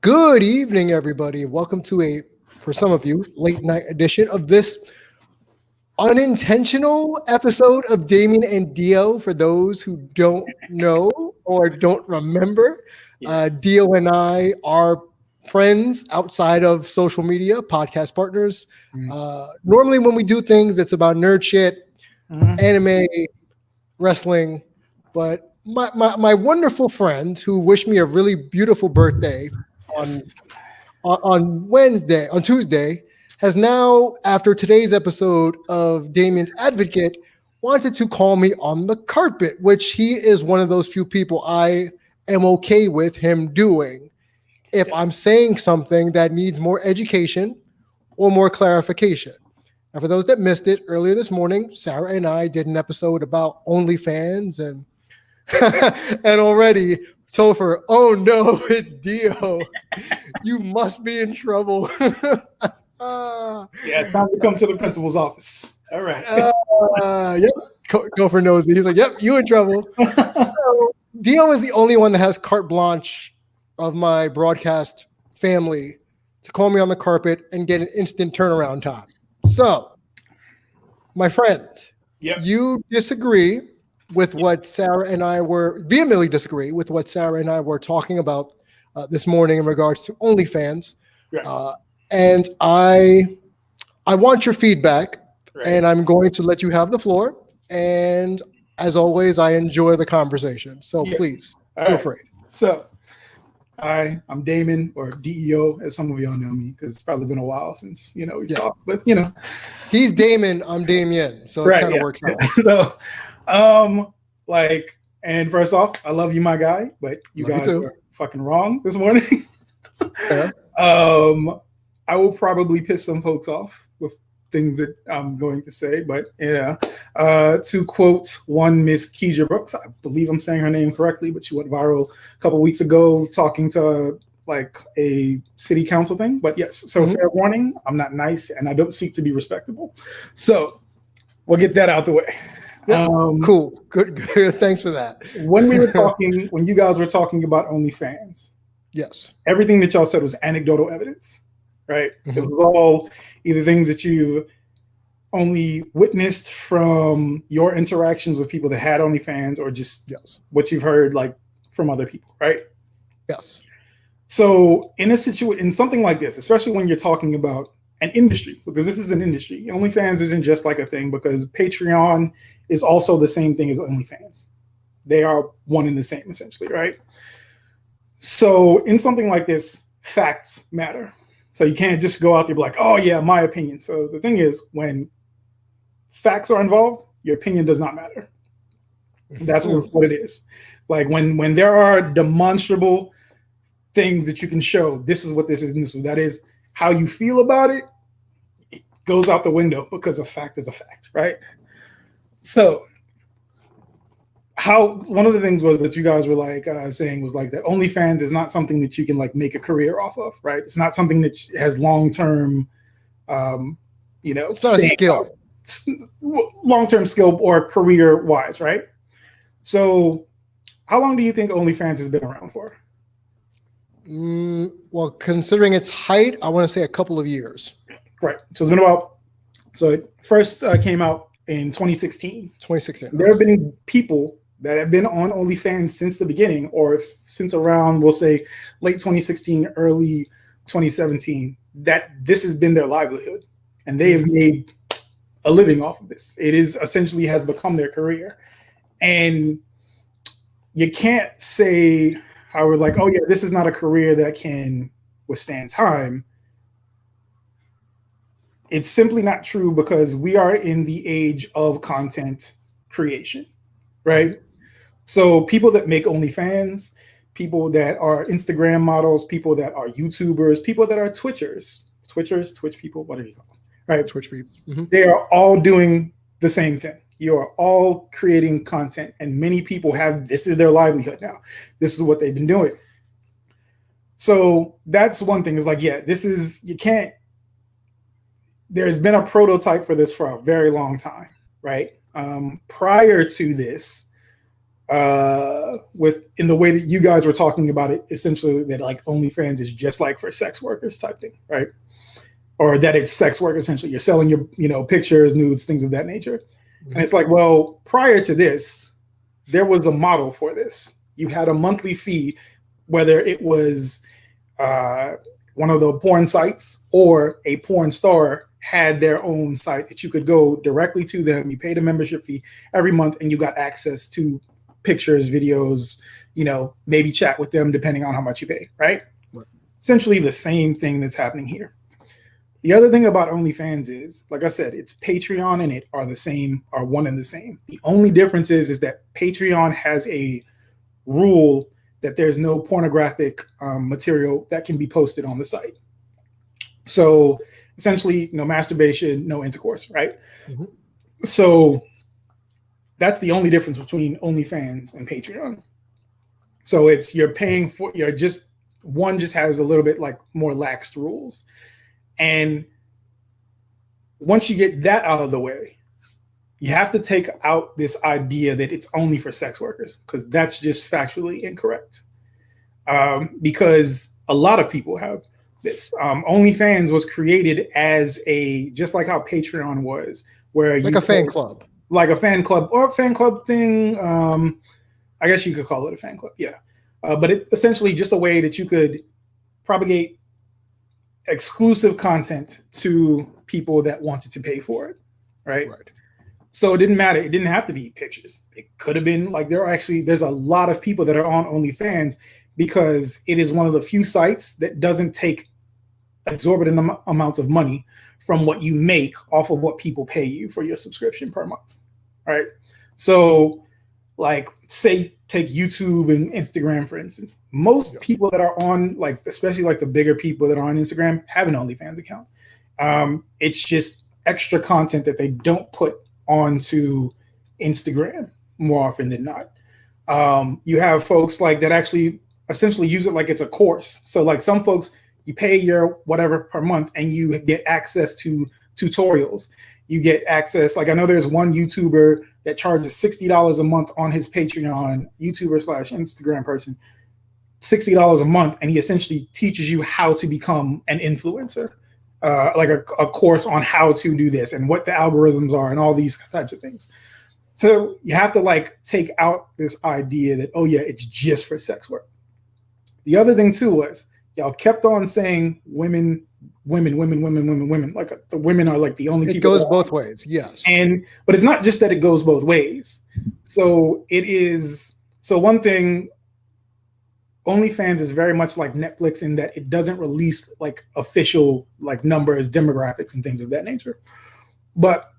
Good evening, everybody. Welcome to for some of you, late night edition of this unintentional episode of Damian and DEO. For those who don't know or don't remember, DEO and I are friends outside of social media, podcast partners. Normally, when we do things, it's about nerd shit, anime, wrestling, but my wonderful friend who wished me a really beautiful birthday on Tuesday, has now, after today's episode of Damian's Advocate, wanted to call me on the carpet, which he is one of those few people I am okay with him doing if I'm saying something that needs more education or more clarification. And for those that missed it, earlier this morning, Sarah and I did an episode about OnlyFans and and already Topher, oh no, it's DEO. You must be in trouble. Yeah, time to come to the principal's office. All right. Yep. Topher knows it. He's like, yep, you in trouble. So DEO is the only one that has carte blanche of my broadcast family to call me on the carpet and get an instant turnaround time. So, my friend, you disagree with what Sarah and I vehemently disagree with what Sarah and I were talking about this morning in regards to OnlyFans. Right. And I want your feedback, and I'm going to let you have the floor. And as always, I enjoy the conversation. So please, feel free. So, I'm Damon, or DEO, as some of y'all know me, because it's probably been a while since we've talked. But he's Damon, I'm Damian, so it kind of works out. So, and first off, I love you, my guy, but you guys are fucking wrong this morning. I will probably piss some folks off with things that I'm going to say, but to quote one Miss Keisha Brooks, I believe I'm saying her name correctly, but she went viral a couple weeks ago talking to like a city council thing. But yes, so fair warning, I'm not nice and I don't seek to be respectable. So we'll get that out the way. Yeah, cool. Good. Thanks for that. When you guys were talking about OnlyFans, yes, everything that y'all said was anecdotal evidence, right? It was all either things that you've only witnessed from your interactions with people that had OnlyFans, or just what you've heard like from other people, right? Yes. So in something like this, especially when you're talking about an industry, because this is an industry, OnlyFans isn't just like a thing, because Patreon is also the same thing as OnlyFans. They are one and the same, essentially, right? So in something like this, facts matter. So you can't just go out there and be like, oh yeah, my opinion. So the thing is, when facts are involved, your opinion does not matter. That's what it is. Like when there are demonstrable things that you can show, this is what this is and this is what that is, how you feel about it, it goes out the window, because a fact is a fact, right? So one of the things was that you guys were like saying was like that OnlyFans is not something that you can like make a career off of, right? It's not something that has long-term, it's not a skill, long-term skill or career-wise, right? So how long do you think OnlyFans has been around for? Well, considering its height, I want to say a couple of years. Right. So it first came out in 2016. There have been people that have been on OnlyFans since the beginning, or since around, we'll say, late 2016, early 2017, that this has been their livelihood. And they have made a living off of this. It is essentially has become their career. And you can't say how we're like, oh yeah, this is not a career that can withstand time. It's simply not true, because we are in the age of content creation, right? So people that make OnlyFans, people that are Instagram models, people that are YouTubers, people that are Twitch people, whatever you call them, right? Twitch people. They are all doing the same thing. You are all creating content, and many people this is their livelihood now. This is what they've been doing. So that's one thing, is like, there's been a prototype for this for a very long time, right? Prior to this, with in the way that you guys were talking about it, essentially that like OnlyFans is just like for sex workers type thing, right? Or that it's sex work essentially. You're selling your, pictures, nudes, things of that nature. Mm-hmm. And it's like, well, prior to this, there was a model for this. You had a monthly fee, whether it was one of the porn sites or a porn star had their own site that you could go directly to them. You paid a membership fee every month and you got access to pictures, videos, maybe chat with them depending on how much you pay, right? Essentially the same thing that's happening here. The other thing about OnlyFans is, like I said, it's Patreon and it are the same, are one and the same. The only difference is that Patreon has a rule that there's no pornographic material that can be posted on the site. So essentially, no masturbation, no intercourse, right? Mm-hmm. So that's the only difference between OnlyFans and Patreon. So you're paying for, one just has a little bit like more laxed rules. And once you get that out of the way, you have to take out this idea that it's only for sex workers, because that's just factually incorrect. Because a lot of people have this. OnlyFans was created as just like how Patreon was, where like a fan club. Like a fan club or a fan club thing. I guess you could call it a fan club. Yeah. But it's essentially just a way that you could propagate exclusive content to people that wanted to pay for it. Right. So it didn't matter. It didn't have to be pictures. It could have been like there's a lot of people that are on OnlyFans because it is one of the few sites that doesn't take exorbitant amounts of money from what you make off of what people pay you for your subscription per month, right? So like say take YouTube and Instagram, for instance. Most people that are on, like, especially like the bigger people that are on Instagram have an OnlyFans account. It's just extra content that they don't put onto Instagram more often than not. You have folks like that actually essentially use it like it's a course. So like some folks, you pay your whatever per month and you get access to tutorials. You get access, like I know there's one YouTuber that charges $60 a month on his Patreon, YouTuber/Instagram person, $60 a month, and he essentially teaches you how to become an influencer, like a course on how to do this and what the algorithms are and all these types of things. So you have to like take out this idea that, oh yeah, it's just for sex work. The other thing too was y'all kept on saying women. Like the women are like the only people. It goes both ways, yes. But it's not just that it goes both ways. So one thing, OnlyFans is very much like Netflix in that it doesn't release like official like numbers, demographics, and things of that nature. But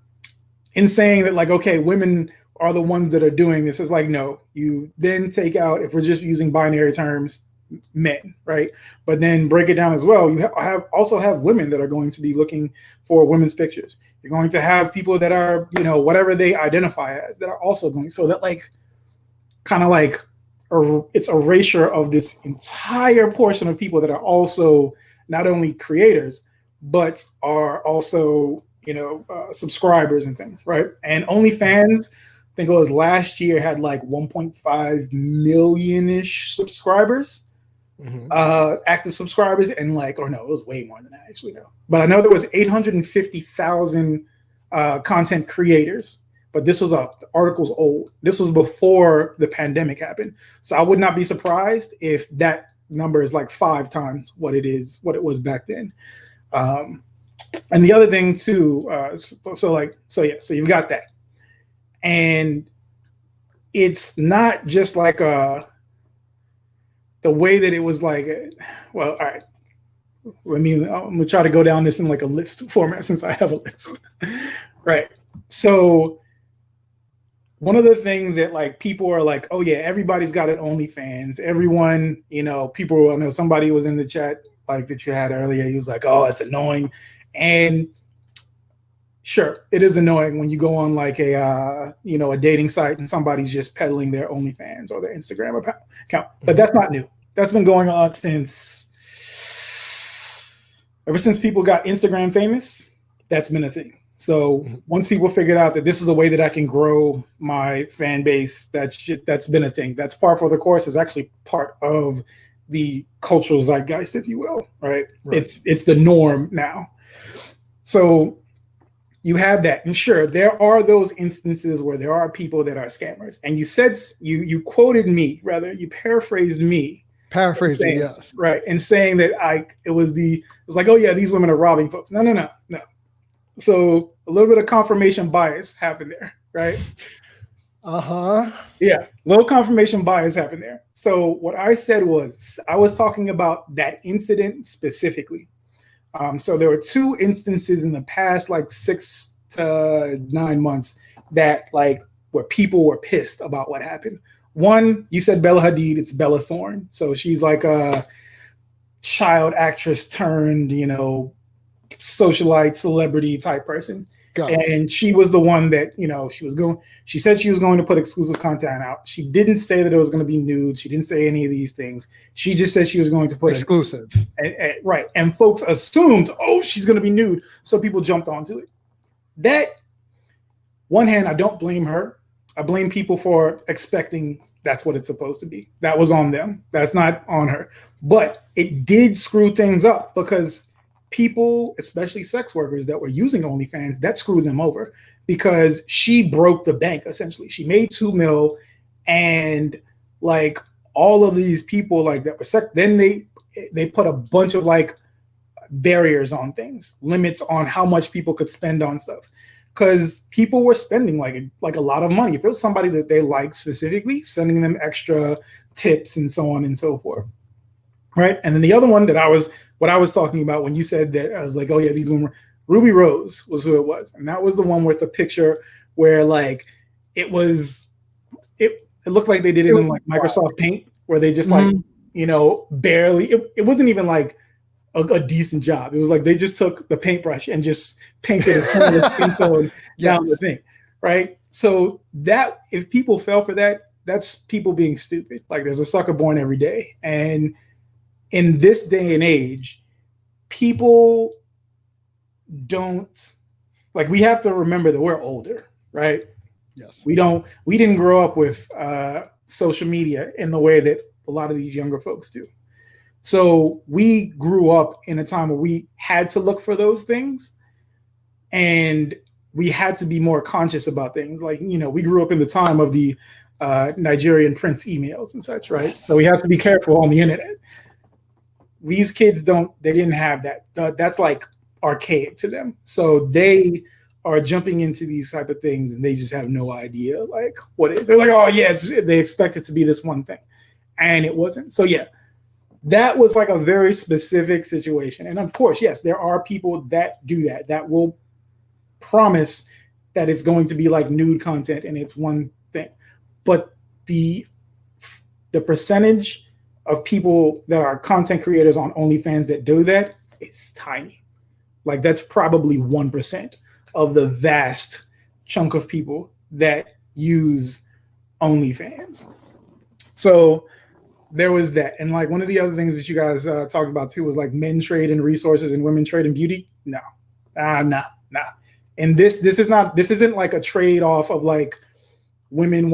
in saying that, like, okay, women are the ones that are doing this, is like, no, you then take out, if we're just using binary terms, men, right? But then break it down as well. You also have women that are going to be looking for women's pictures. You're going to have people that are, whatever they identify as, that are also going. So that like, kind of like, it's erasure of this entire portion of people that are also not only creators, but are also, subscribers and things, right? And OnlyFans, I think it was last year, had like 1.5 million-ish subscribers. Mm-hmm. Active subscribers, and like, or no, it was way more than that actually. No, but I know there was 850,000 content creators. But this was the article's old. This was before the pandemic happened, so I would not be surprised if that number is like 5 times what it was back then. And the other thing too, so you've got that, and it's not just like the way that it was like, well, all right, I'm gonna try to go down this in like a list format since I have a list. Right. So one of the things that like people are like, oh yeah, everybody's got an OnlyFans. Everyone, people, I know somebody was in the chat like that you had earlier. He was like, oh, it's annoying. And sure, it is annoying when you go on like a dating site and somebody's just peddling their OnlyFans or their Instagram account. But that's not new. That's been going on ever since people got Instagram famous. That's been a thing. So once people figured out that this is a way that I can grow my fan base, that's been a thing. That's par for the course. Is actually part of the cultural zeitgeist, if you will. Right? It's the norm now. So you have that, and sure, there are those instances where there are people that are scammers. And you said you quoted me, rather you paraphrased me. Paraphrasing, saying, yes. Right, and saying that it was like, oh yeah, these women are robbing folks. No. So a little bit of confirmation bias happened there, right? Yeah, a little confirmation bias happened there. So what I said was, I was talking about that incident specifically. So there were two instances in the past, like 6 to 9 months, that like where people were pissed about what happened. One, you said Bella Hadid, it's Bella Thorne. So she's like a child actress turned, socialite, celebrity type person. And she was the one that, she said she was going to put exclusive content out. She didn't say that it was going to be nude. She didn't say any of these things. She just said she was going to put exclusive. Right. And folks assumed, oh, she's going to be nude. So people jumped onto it. That, one hand, I don't blame her. I blame people for expecting that's what it's supposed to be. That was on them. That's not on her. But it did screw things up because people, especially sex workers that were using OnlyFans, that screwed them over because she broke the bank, essentially. She made $2 million, and like all of these people like that were then they put a bunch of like barriers on things, limits on how much people could spend on stuff. Because people were spending like a lot of money. If it was somebody that they liked specifically, sending them extra tips and so on and so forth. Right. And then the other one what I was talking about when you said that, I was like, oh yeah, these women, Ruby Rose was who it was. And that was the one with the picture where like it looked like they did it in like Microsoft Paint, where they just like, barely, it wasn't even like a decent job. It was like they just took the paintbrush and just painted down the thing. Right. So that if people fell for that, that's people being stupid. Like there's a sucker born every day. And in this day and age, people don't like, we have to remember that we're older, right? Yes. We didn't grow up with social media in the way that a lot of these younger folks do. So we grew up in a time where we had to look for those things and we had to be more conscious about things. Like, we grew up in the time of the Nigerian prince emails and such, right? So we have to be careful on the internet. These kids they didn't have that. That's like archaic to them. So they are jumping into these type of things and they just have no idea like what it is. They're like, oh yes, they expect it to be this one thing. And it wasn't. So yeah, that was like a very specific situation. And of course, yes, there are people that do that will promise that it's going to be like nude content and it's one thing. But the percentage of people that are content creators on OnlyFans that do that is tiny. Like that's probably 1% of the vast chunk of people that use OnlyFans. So there was that. And like one of the other things that you guys talked about too was like men trade in resources and women trade in beauty. No, nah. And this isn't like a trade off of like women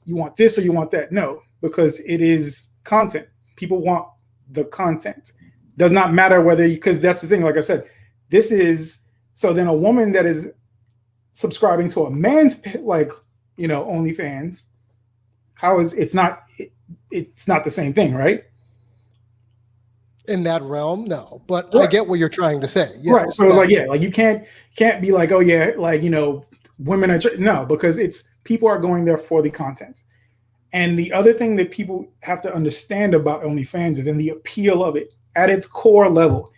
you want this or you want that. No, because it is content. People want the content. Does not matter whether because that's the thing. Like I said, this is so then a woman that is subscribing to a man's like OnlyFans. How is it's not the same thing, right? In that realm, no. But right. I get what you're trying to say. Yes, right. So like like you can't be like, oh yeah, like women are no, because it's people are going there for the content. And the other thing that people have to understand about OnlyFans is in the appeal of it at its core level,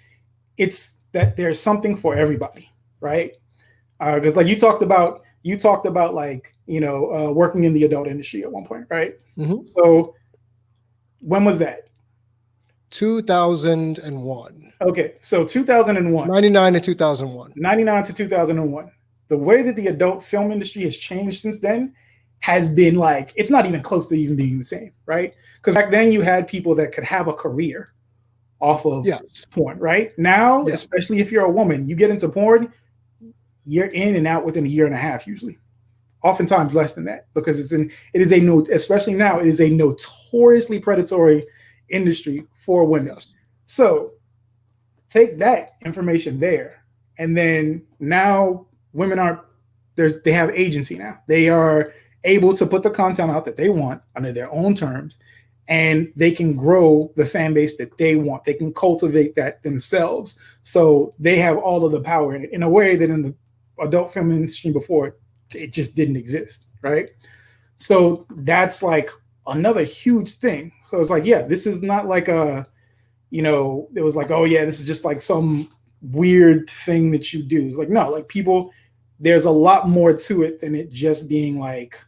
it's that there's something for everybody, right? Because like you talked about like working in the adult industry at one point, right? Mm-hmm. So when was that? 2001. Okay, so 2001. 99 to 2001. 99 to 2001. The way that the adult film industry has changed since then has been like, it's not even close to even being the same, right? Because back then you had people that could have a career off of porn, right? Now, especially if you're a woman, you get into porn, you're in and out within a year and a half usually. Oftentimes less than that, because especially now, it is a notoriously predatory industry for women. Yes. So take that information there, and then now women they have agency now. They are able to put the content out that they want under their own terms, and they can grow the fan base that they want. They can cultivate that themselves. So they have all of the power in it, in a way that in the adult film industry before, it just didn't exist, right? So that's like another huge thing. So it's like, yeah, this is not like it was like, oh yeah, this is just like some weird thing that you do. It's like, no, like people, there's a lot more to it than it just being like,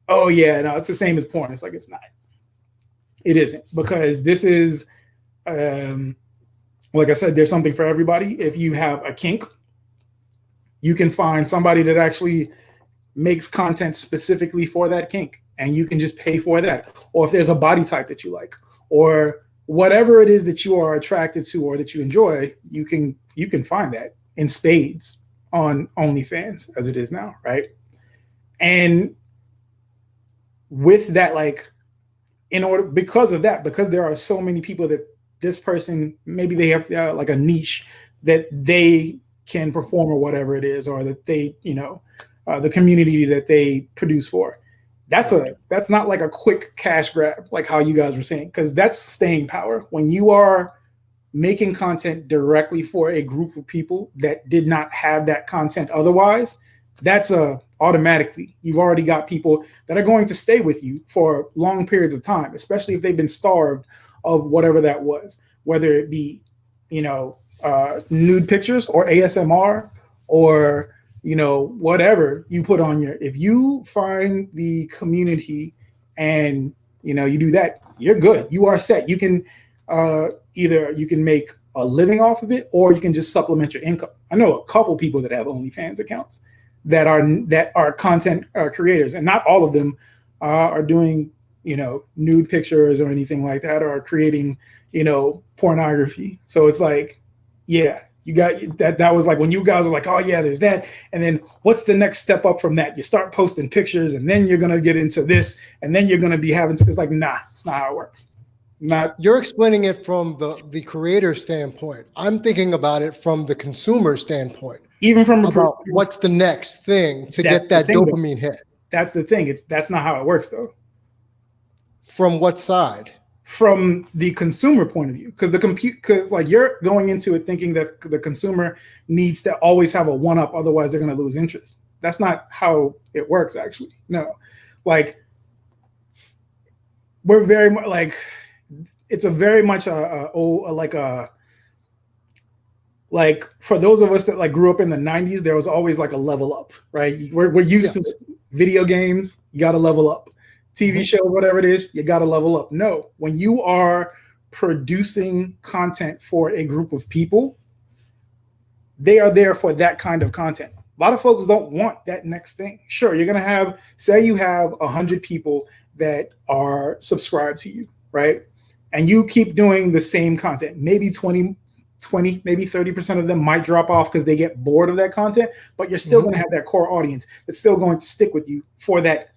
oh yeah, no, it's the same as porn. It's like, it's not. It isn't, because this is, like I said, there's something for everybody. If you have a kink, you can find somebody that actually makes content specifically for that kink, and you can just pay for that. Or if there's a body type that you like, or whatever it is that you are attracted to or that you enjoy, you can find that in spades on OnlyFans as it is now, right? And with that, like, because there are so many people that this person, maybe they have like a niche that they can perform or whatever it is, or that they, the community that they produce for. That's not like a quick cash grab, like how you guys were saying, because that's staying power. When you are making content directly for a group of people that did not have that content otherwise, that's automatically, you've already got people that are going to stay with you for long periods of time, especially if they've been starved of whatever that was, whether it be, nude pictures or ASMR or, whatever you put on if you find the community and, you do that, you're good. You are set. You can either you can make a living off of it, or you can just supplement your income. I know a couple people that have OnlyFans accounts that are content creators, and not all of them are doing, nude pictures or anything like that, or creating, pornography. So it's like, yeah, you got that. That was like when you guys were like, oh yeah, there's that. And then what's the next step up from that? You start posting pictures, and then you're going to get into this, and then you're going to be having, it's like, nah, it's not how it works. You're explaining it from the creator standpoint. I'm thinking about it from the consumer standpoint. Even from about what's the next thing to get that dopamine hit. That's the thing. That's not how it works, though. From what side? From the consumer point of view, because like you're going into it thinking that the consumer needs to always have a one-up, otherwise they're going to lose interest. That's not how it works, actually. No, like we're very much like, it's a very much like for those of us that like grew up in the 90s, there was always like a level up, right? We're used to it. Video games, you got to level up. TV shows, whatever it is, you got to level up. No, when you are producing content for a group of people, they are there for that kind of content. A lot of folks don't want that next thing. Sure, you're going to have, say you have 100 people that are subscribed to you, right? And you keep doing the same content. Maybe 20, maybe 30% of them might drop off because they get bored of that content, but you're still going to have that core audience that's still going to stick with you for that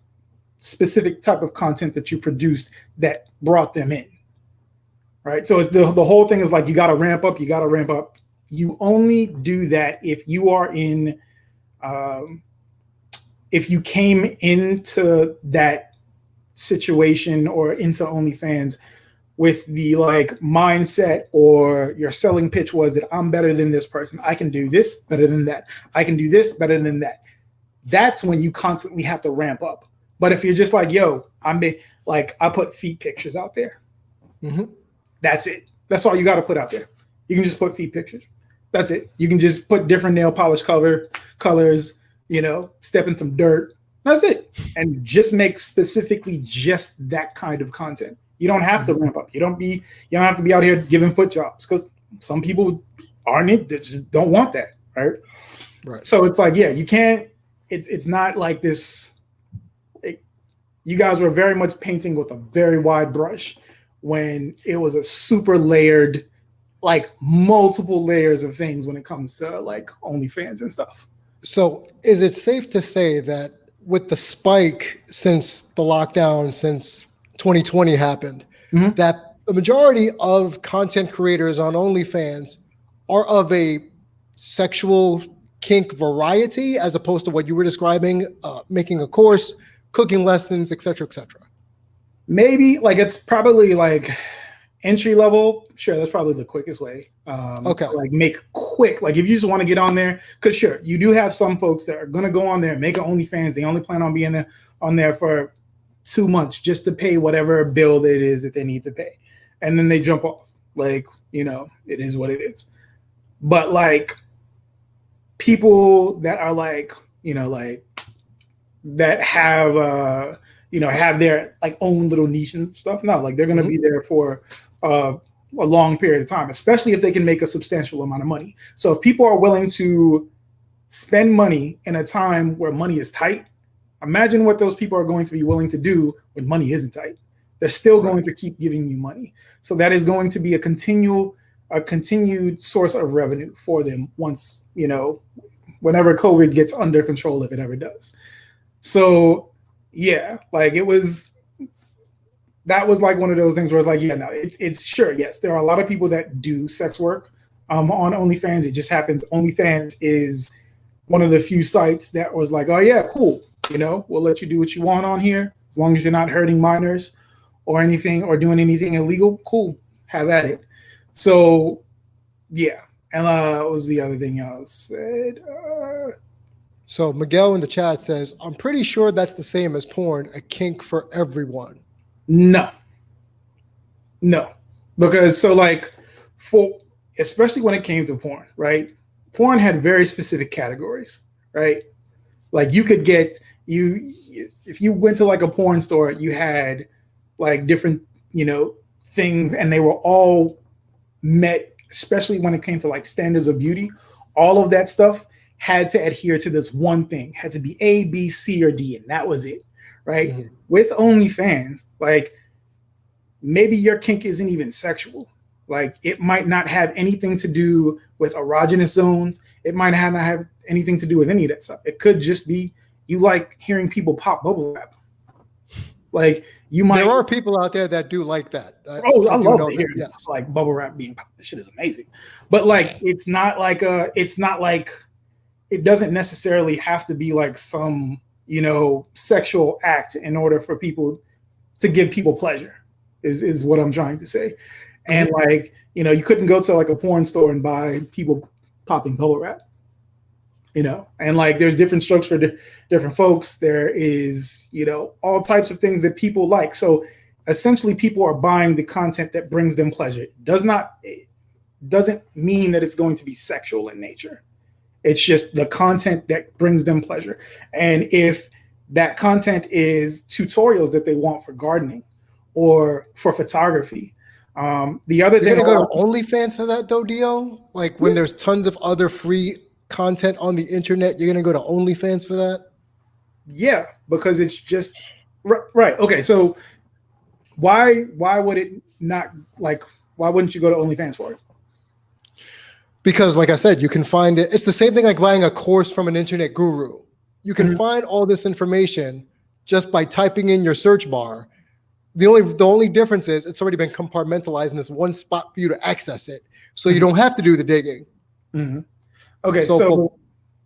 specific type of content that you produced that brought them in, right? So it's the whole thing is like, you got to ramp up. You only do that if you are in, if you came into that situation or into OnlyFans with the like mindset, or your selling pitch was that I'm better than this person. I can do this better than that. I can do this better than that. That's when you constantly have to ramp up. But if you're just like, yo, I put feet pictures out there. That's it. That's all you got to put out there. You can just put feet pictures. That's it. You can just put different nail polish colors, step in some dirt. That's it. And just make specifically just that kind of content. You don't have to ramp up. You don't have to be out here giving foot jobs, because some people they just don't want that, right? Right. So it's like, yeah, you can't. It's not like this. You guys were very much painting with a very wide brush when it was a super layered, like multiple layers of things when it comes to like OnlyFans and stuff. So is it safe to say that with the spike since the lockdown, since 2020 happened, Mhm. that the majority of content creators on OnlyFans are of a sexual kink variety as opposed to what you were describing, making a course, cooking lessons, etc., etc.? Maybe like it's probably like entry level. Sure, that's probably the quickest way Okay. to like make quick. Like if you just want to get on there, because sure, you do have some folks that are gonna go on there and make an OnlyFans. They only plan on being there on there for 2 months just to pay whatever bill it is that they need to pay, and then they jump off. Like it is what it is. But like people that are like like that have their like own little niche and stuff. No, like they're gonna be there for a long period of time, especially if they can make a substantial amount of money. So if people are willing to spend money in a time where money is tight, imagine what those people are going to be willing to do when money isn't tight. They're still going to keep giving you money. So that is going to be a continued source of revenue for them once, whenever COVID gets under control, if it ever does. So yeah, like that was like one of those things where it's like, yeah, no, it's sure, yes, there are a lot of people that do sex work on OnlyFans. It just happens OnlyFans is one of the few sites that was like, oh yeah, cool, we'll let you do what you want on here as long as you're not hurting minors or anything or doing anything illegal. Cool, have at it. So yeah, and what was the other thing y'all said? So Miguel in the chat says, I'm pretty sure that's the same as porn, a kink for everyone. No, because so like especially when it came to porn, right? Porn had very specific categories, right? Like you could get if you went to like a porn store, you had like different, things, and they were all met, especially when it came to like standards of beauty. All of that stuff had to adhere to this one thing, had to be A, B, C, or D, and that was it, right? Mm-hmm. With OnlyFans, like maybe your kink isn't even sexual. Like it might not have anything to do with erogenous zones. It might not have anything to do with any of that stuff. It could just be you like hearing people pop bubble wrap. Like you might. There are people out there that do like that. I love to hear like bubble wrap being popped. This shit is amazing. But like it's not like it doesn't necessarily have to be like some, sexual act in order for people to give people pleasure is what I'm trying to say. And like, you couldn't go to like a porn store and buy people popping bubble wrap, and like there's different strokes for different folks. There is, all types of things that people like. So essentially people are buying the content that brings them pleasure. It doesn't mean that it's going to be sexual in nature. It's just the content that brings them pleasure. And if that content is tutorials that they want for gardening or for photography, the other thing. You're gonna go to OnlyFans for that though, DEO? Like when there's tons of other free content on the internet, you're gonna go to OnlyFans for that? Yeah, because it's just right. Okay, so why would it not like? Why wouldn't you go to OnlyFans for it? Because like I said, you can find it. It's the same thing like buying a course from an internet guru. You can find all this information just by typing in your search bar. The only difference is it's already been compartmentalized in this one spot for you to access it. So you don't have to do the digging. Mm-hmm. Okay, so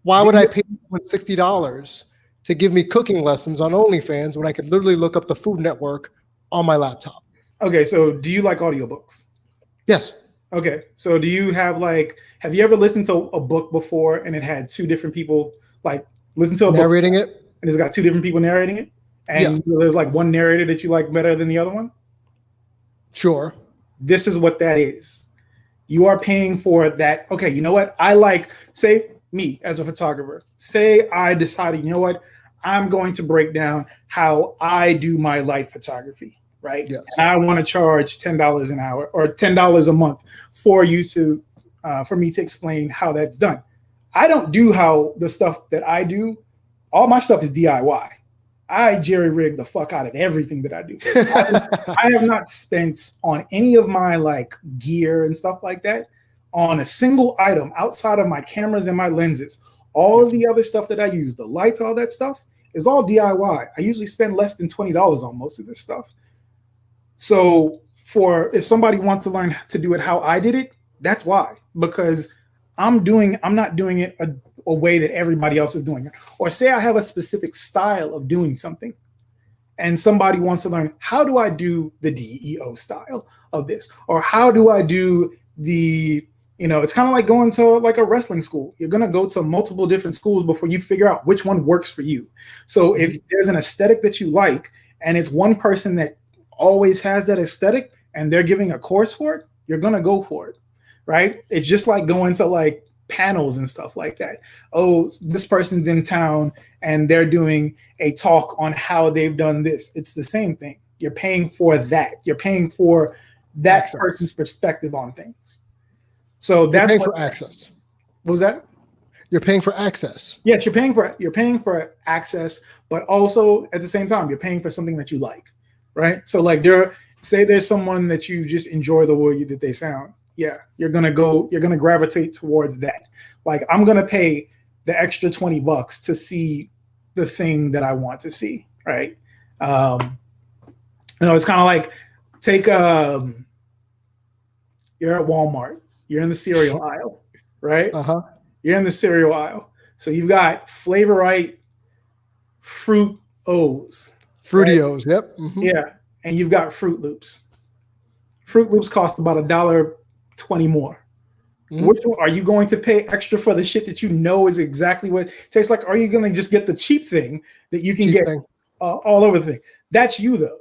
why would I pay $60 to give me cooking lessons on OnlyFans when I could literally look up the Food Network on my laptop? Okay, so do you like audiobooks? Yes. Okay, so do you have you ever listened to a book before and it had two different people like listen to a narrating book it, and it's got two different people narrating it, and there's like one narrator that you like better than the other one? Sure. This is what that is. You are paying for that. Okay, you know what? I like, say me as a photographer, say I decided, you know what? I'm going to break down how I do my light photography. Right. Yes. And I want to charge $10 an hour or $10 a month for you to for me to explain how that's done. I don't do how the stuff that I do. All my stuff is DIY. I jerry rig the fuck out of everything that I do. I have not spent on any of my like gear and stuff like that on a single item outside of my cameras and my lenses. All of the other stuff that I use, the lights, all that stuff, is all DIY. I usually spend less than $20 on most of this stuff. So if somebody wants to learn to do it how I did it, that's why. Because I'm not doing it a way that everybody else is doing it. Or say I have a specific style of doing something, and somebody wants to learn, how do I do the DEO style of this? Or how do I do the, it's kind of like going to like a wrestling school. You're going to go to multiple different schools before you figure out which one works for you. So if there's an aesthetic that you like, and it's one person that always has that aesthetic and they're giving a course for it, you're going to go for it, right? It's just like going to like panels and stuff like that. Oh, this person's in town and they're doing a talk on how they've done this. It's the same thing. You're paying for that. You're paying for that person's perspective on things. So that's for access. What was that? You're paying for access. Yes, you're paying for access, but also at the same time, you're paying for something that you like, right? So like there's someone that you just enjoy the way that they sound. Yeah, you're gonna gravitate towards that. Like I'm gonna pay the extra $20 to see the thing that I want to see, right? It's kind of like you're at Walmart, you're in the cereal aisle, right? You're in the cereal aisle. So you've got Flavorite Fruit O's. Fruity right? O's, yep. Mm-hmm. Yeah, and you've got Fruit Loops. Fruit Loops cost about $1.20 more. Mm-hmm. Which one are you going to pay extra for the shit that you know is exactly what it tastes like? Or are you going to just get the cheap thing that you can get all over the thing? That's you though.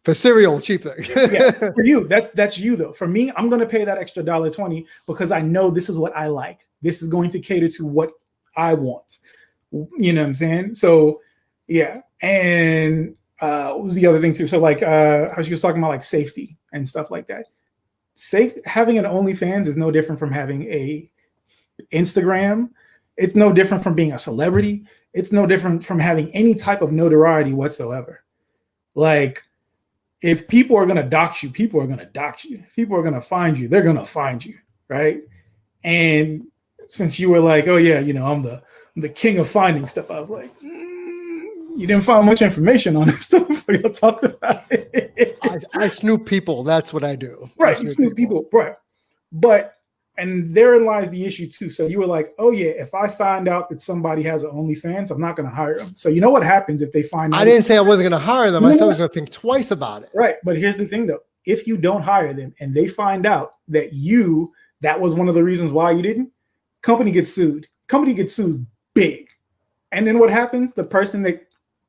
For cereal, cheap thing. Yeah, for you, that's you though. For me, I'm going to pay that extra $1.20 because I know this is what I like. This is going to cater to what I want. You know what I'm saying? So yeah. And what was the other thing too? So like how she was talking about like safety and stuff like that. Having an OnlyFans is no different from having a Instagram. It's no different from being a celebrity. It's no different from having any type of notoriety whatsoever. Like, if people are going to dox you, people are going to dox you. If people are going to find you, they're going to find you, right? And since you were like, oh yeah, I'm the king of finding stuff, I was like, you didn't find much information on this stuff before you'll talk about it. I snoop people. That's what I do. Right, you snoop people, right? But and therein lies the issue too. So you were like, oh yeah, if I find out that somebody has an OnlyFans, I'm not going to hire them. So you know what happens if they find out? I didn't say I wasn't going to hire them. I said I was going to think twice about it. Right. But here's the thing though. If you don't hire them and they find out that that was one of the reasons why you didn't, company gets sued. Company gets sued big. And then what happens? The person that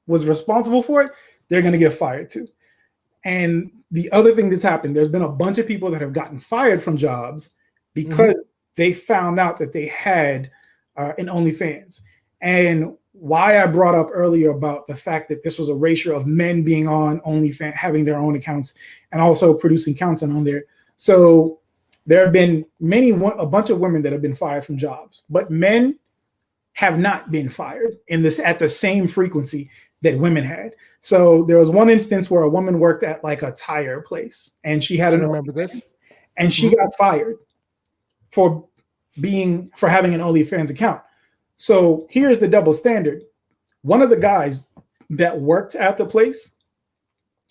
was responsible for it, they're going to get fired too. And the other thing that's happened, there's been a bunch of people that have gotten fired from jobs because they found out that they had an OnlyFans. And why I brought up earlier about the fact that this was a ratio of men being on OnlyFans, having their own accounts, and also producing content on there. So there have been a bunch of women that have been fired from jobs, but men have not been fired at the same frequency that women had. So there was one instance where a woman worked at like a tire place, and she had and she got fired for having an OnlyFans account. So here's the double standard. One of the guys that worked at the place,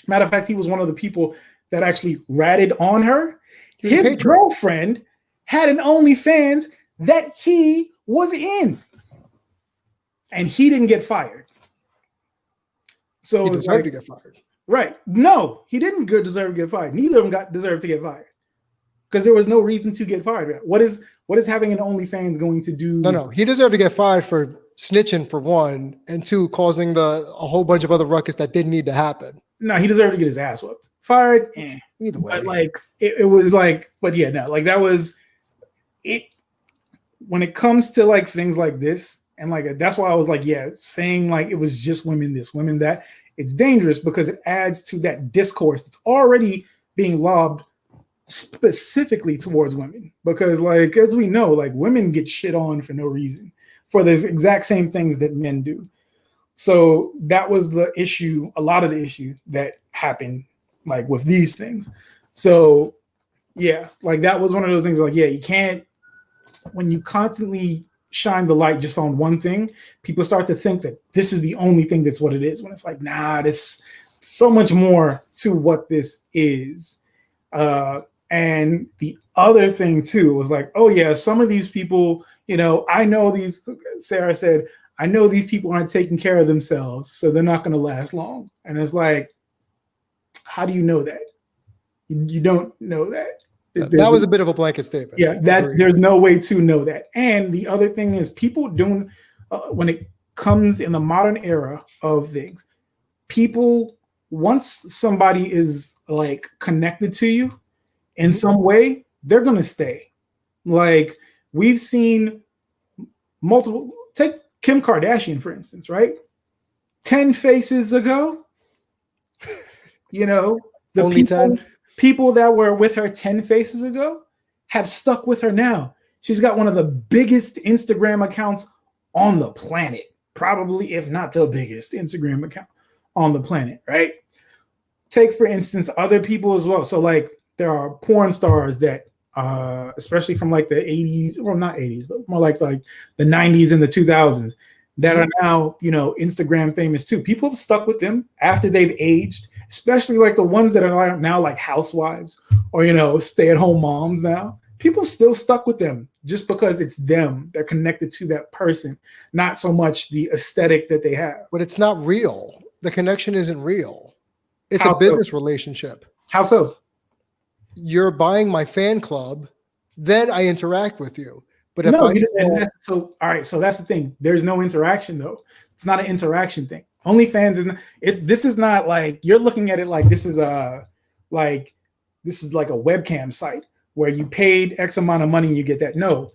matter of fact, he was one of the people that actually ratted on her. His girlfriend had an OnlyFans that he was in, and he didn't get fired. So he deserved to get fired. Right. No, he didn't deserve to get fired. Neither of them deserved to get fired because there was no reason to get fired. What is having an OnlyFans going to do? No. He deserved to get fired for snitching for one, and two, causing a whole bunch of other ruckus that didn't need to happen. No, he deserved to get his ass whooped. Fired, either way. But like it was like, but yeah, no, like that was it. When it comes to like things like this, and like that's why I was like, yeah, saying like it was just women this, women that, it's dangerous because it adds to that discourse that's already being lobbed specifically towards women. Because like as we know, like women get shit on for no reason for the exact same things that men do. So that was the issue, a lot of the issue that happened like with these things. So yeah, like that was one of those things like, yeah, you can't, when you constantly shine the light just on one thing, people start to think that this is the only thing that's what it is, when it's like, nah, there's so much more to what this is. And the other thing too was like, oh yeah, some of these people, I know these, Sarah said, I know these people aren't taking care of themselves, so they're not going to last long. And it's like, how do you know that? You don't know that. That was a bit of a blanket statement. Yeah, there's no way to know that. And the other thing is, people doing, when it comes in the modern era of things, people, once somebody is like connected to you in some way, they're going to stay. Like, we've seen multiple, take Kim Kardashian, for instance, right? 10 faces ago, the Only 10? People that were with her 10 faces ago have stuck with her now. She's got one of the biggest Instagram accounts on the planet, probably, if not the biggest Instagram account on the planet, right? Take, for instance, other people as well. So, like, there are porn stars that, especially from like the 80s, well, not 80s, but more like the 90s and the 2000s, that are now, Instagram famous too. People have stuck with them after they've aged, especially like the ones that are now like housewives or, stay-at-home moms now. People still stuck with them just because it's them. They're connected to that person, not so much the aesthetic that they have. But it's not real. The connection isn't real. It's a business relationship. How so? You're buying my fan club, then I interact with you. But if all right, so that's the thing. There's no interaction though. It's not an interaction thing. OnlyFans is not. This is not like you're looking at it like this is like a webcam site where you paid X amount of money and you get that. No,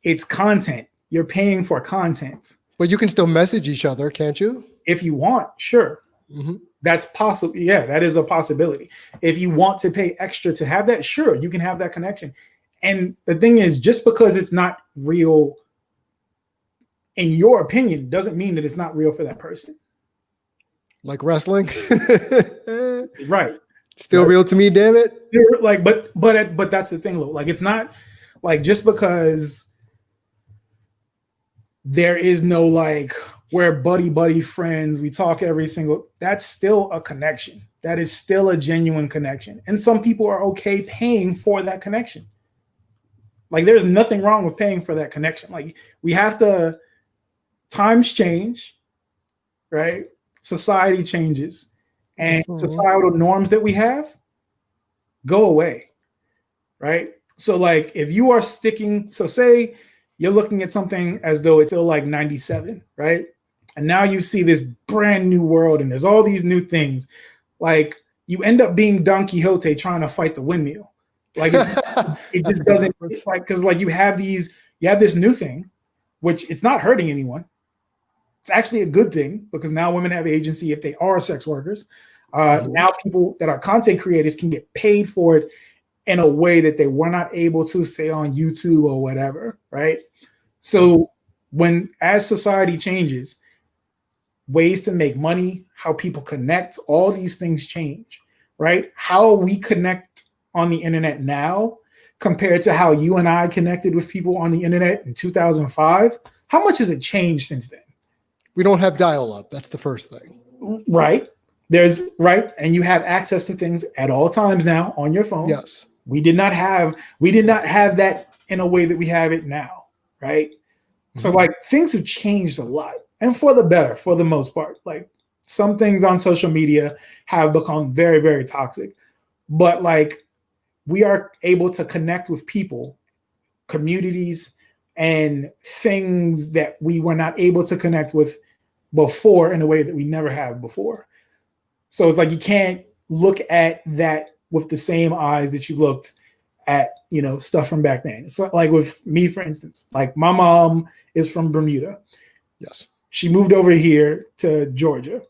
it's content. You're paying for content. But you can still message each other, can't you? If you want, sure. Mm-hmm. That's possible. Yeah, that is a possibility. If you want to pay extra to have that, sure, you can have that connection. And the thing is, just because it's not real in your opinion doesn't mean that it's not real for that person. Like wrestling. Right. Still real to me, damn it. Like, but that's the thing, though. Like, it's not like just because there is no like we're buddy friends, we talk every single, that's still a connection. That is still a genuine connection. And some people are okay paying for that connection. Like, there's nothing wrong with paying for that connection. Like, we have to, times change, right? Society changes, and societal norms that we have go away, right? So, like, if you are sticking, so say you're looking at something as though it's still like 97, right? And now you see this brand new world and there's all these new things. Like, you end up being Don Quixote trying to fight the windmill. Like, it just doesn't, it's like, because like you have this new thing, which it's not hurting anyone. It's actually a good thing because now women have agency if they are sex workers. Now people that are content creators can get paid for it in a way that they were not able to, say, on YouTube or whatever, right? So as society changes, ways to make money, how people connect, all these things change, right? How we connect on the internet now compared to how you and I connected with people on the internet in 2005, how much has it changed since then? We don't have dial-up. That's the first thing. Right. And you have access to things at all times now on your phone. Yes. We did not have that in a way that we have it now, right? Mm-hmm. So like things have changed a lot, and for the better for the most part. Like, some things on social media have become very, very toxic, but like, we are able to connect with people, communities, and things that we were not able to connect with before in a way that we never have before. So it's like you can't look at that with the same eyes that you looked at, stuff from back then. It's like with me, for instance, like my mom is from Bermuda. Yes. She moved over here to Georgia.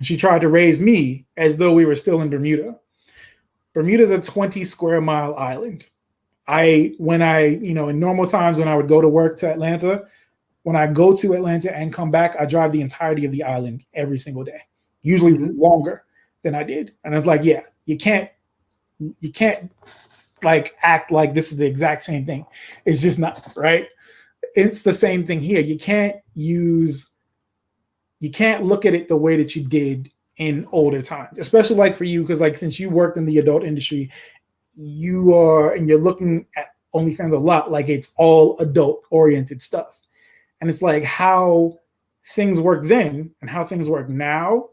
She tried to raise me as though we were still in Bermuda. Bermuda's a 20 square mile island. In normal times when I would go to work to Atlanta, when I go to Atlanta and come back, I drive the entirety of the island every single day, usually longer than I did. And I was like, yeah, you can't like act like this is the exact same thing. It's just not, right? it's the same thing here. You can't look at it the way that you did in older times, especially like for you, because like since you worked in the adult industry, you're looking at OnlyFans a lot like it's all adult oriented stuff. And it's like how things work then and how things work now.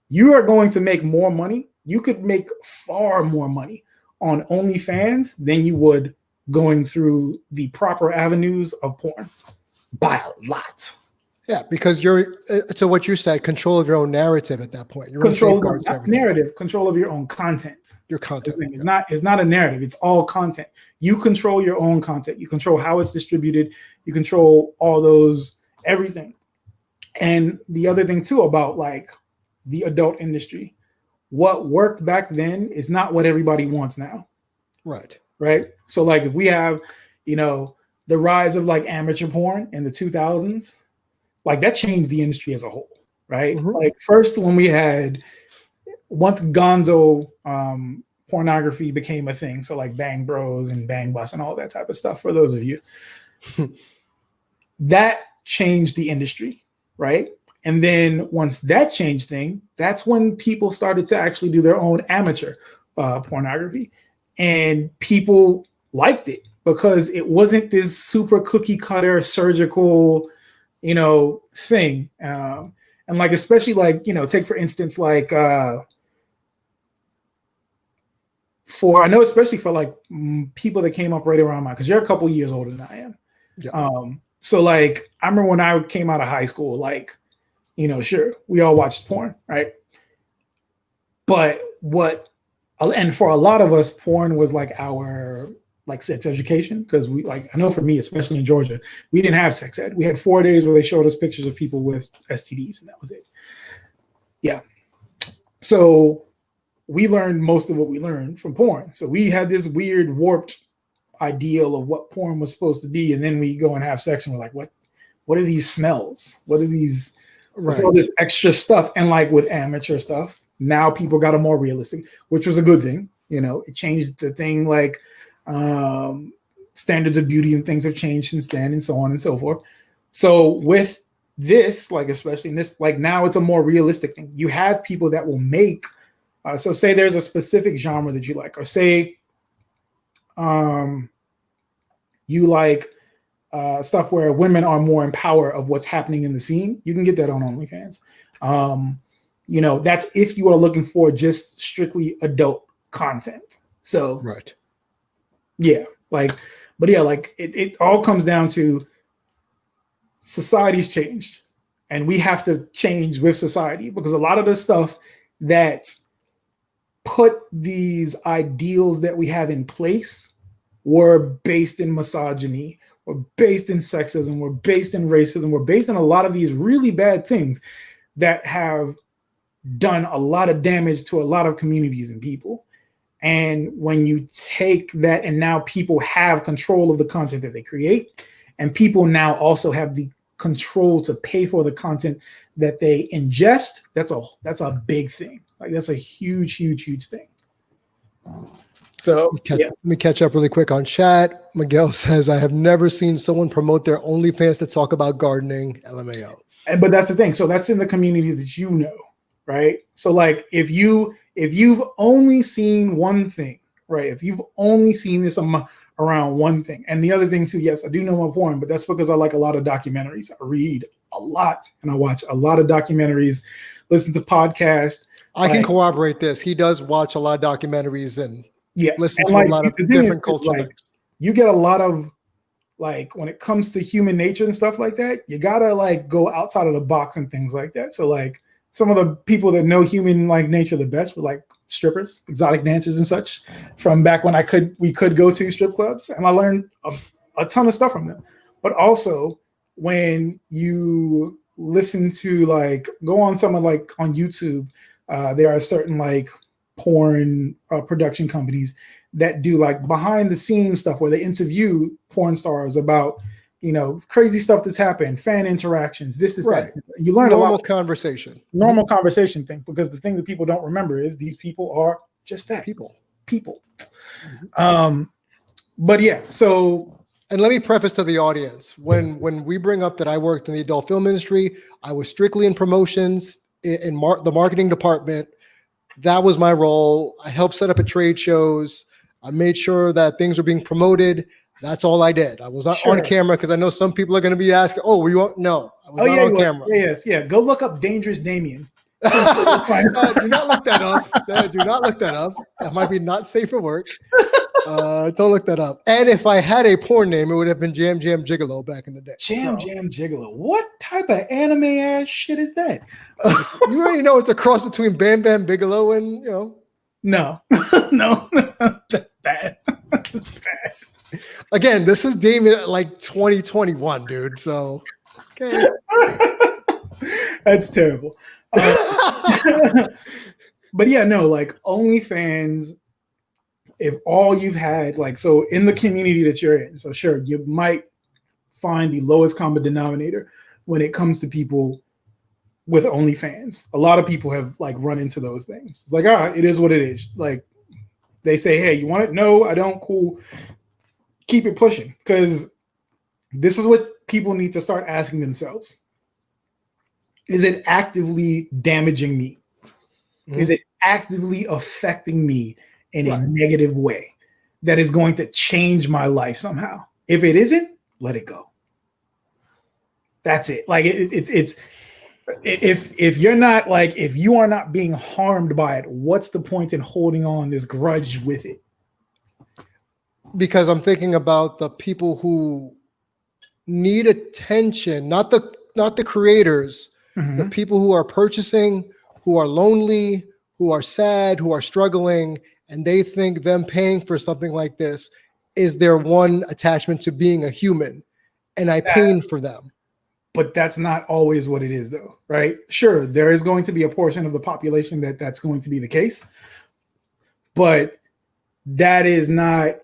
You are going to make more money. You could make far more money on OnlyFans than you would going through the proper avenues of porn by a lot. Yeah, because you're so what you said, control of your own narrative at that point. Your control of your narrative, control of your own content. Your content. It's not a narrative, it's all content. You control your own content. You control how it's distributed. You control all those, everything. And the other thing too about like the adult industry, what worked back then is not what everybody wants now. Right. Right. So like if we have, the rise of like amateur porn in the 2000s, like that changed the industry as a whole, right? Mm-hmm. Like first when once gonzo pornography became a thing, so like Bang Bros and Bang Bus and all that type of stuff, for those of you, that changed the industry, right? And then once that changed thing, that's when people started to actually do their own amateur pornography. And people liked it because it wasn't this super cookie cutter surgical thing. And like, especially like, take for instance, like especially for like people that came up right around mine, because you're a couple years older than I am. Yeah. So like, I remember when I came out of high school, like, sure, we all watched porn, right? But and for a lot of us, porn was like our like sex education, because we like, I know for me, especially in Georgia, we didn't have sex ed. We had 4 days where they showed us pictures of people with STDs, and that was it. Yeah. So we learned most of what we learned from porn. So we had this weird warped ideal of what porn was supposed to be, and then we go and have sex, and we're like, what are these smells? What are these? Right. All this extra stuff. And like with amateur stuff, now people got a more realistic, which was a good thing. It changed the thing, like standards of beauty and things have changed since then, and so on and so forth. So with this, like especially in this, like now it's a more realistic thing. You have people that will make, so say there's a specific genre that you like, or say you like stuff where women are more in power of what's happening in the scene. You can get that on OnlyFans. That's if you are looking for just strictly adult content. So right. Yeah, like, but yeah, like it all comes down to society's changed, and we have to change with society, because a lot of the stuff that put these ideals that we have in place were based in misogyny, were based in sexism, were based in racism, were based in a lot of these really bad things that have done a lot of damage to a lot of communities and people. And when you take that, and now people have control of the content that they create, and people now also have the control to pay for the content that they ingest, that's a big thing. Like that's a huge thing. So let me catch up really quick on chat. Miguel says, I have never seen someone promote their OnlyFans to talk about gardening. LMAO. But that's the thing. So that's in the communities that right? So like if you've only seen one thing, right? If you've only seen this around one thing, and the other thing too, yes, I do know my porn, but that's because I like a lot of documentaries. I read a lot and I watch a lot of documentaries, listen to podcasts. I can corroborate this. He does watch a lot of documentaries and listen to a lot of different cultures. Like, you get a lot of, like, when it comes to human nature and stuff like that, you gotta like go outside of the box and things like that. So like some of the people that know human like nature the best were like strippers, exotic dancers and such, from back when we could go to strip clubs, and I learned a ton of stuff from them. But also when you listen to like go on someone like on YouTube, there are certain like porn production companies that do like behind the scenes stuff where they interview porn stars about crazy stuff that's happened, fan interactions, this is right. That. You learn normal a lot. Normal conversation thing, because the thing that people don't remember is these people are just that. People. Mm-hmm. But yeah, so And let me preface to the audience, when we bring up that I worked in the adult film industry, I was strictly in promotions in the marketing department. That was my role. I helped set up at trade shows. I made sure that things were being promoted. That's all I did. I was not on camera because I know some people are going to be asking, "Oh, were you on?" No, I was not on camera. Yes, yeah. Go look up Dangerous Damian. Do not look that up. Do not look that up. That might be not safe for work. Don't look that up. And if I had a porn name, it would have been Jam Jam Gigolo back in the day. Jam Gigolo. What type of anime ass shit is that? You already know it's a cross between Bam Bam Bigelow and, you know. No, no, that's bad. That's bad. Again, this is Damian like 2021, dude. So, okay. That's terrible. But yeah, no, like OnlyFans, if all you've had, like, so in the community that you're in, so sure, you might find the lowest common denominator when it comes to people with OnlyFans. A lot of people have like run into those things. It's like, all right, it is what it is. Like they say, hey, you want it? No, I don't. Cool. Keep it pushing. Because this is what people need to start asking themselves. Is it actively damaging me? Mm-hmm. Is it actively affecting me in a negative way that is going to change my life somehow? If it isn't, let it go. That's it. Like it's if you're not, like, if you are not being harmed by it, what's the point in holding on this grudge with it? Because I'm thinking about the people who need attention, not the creators, the people who are purchasing, who are lonely, who are sad, who are struggling, and they think them paying for something like this is their one attachment to being a human, and I pain for them. But that's not always what it is, though, right? Sure, there is going to be a portion of the population that's going to be the case, but that is not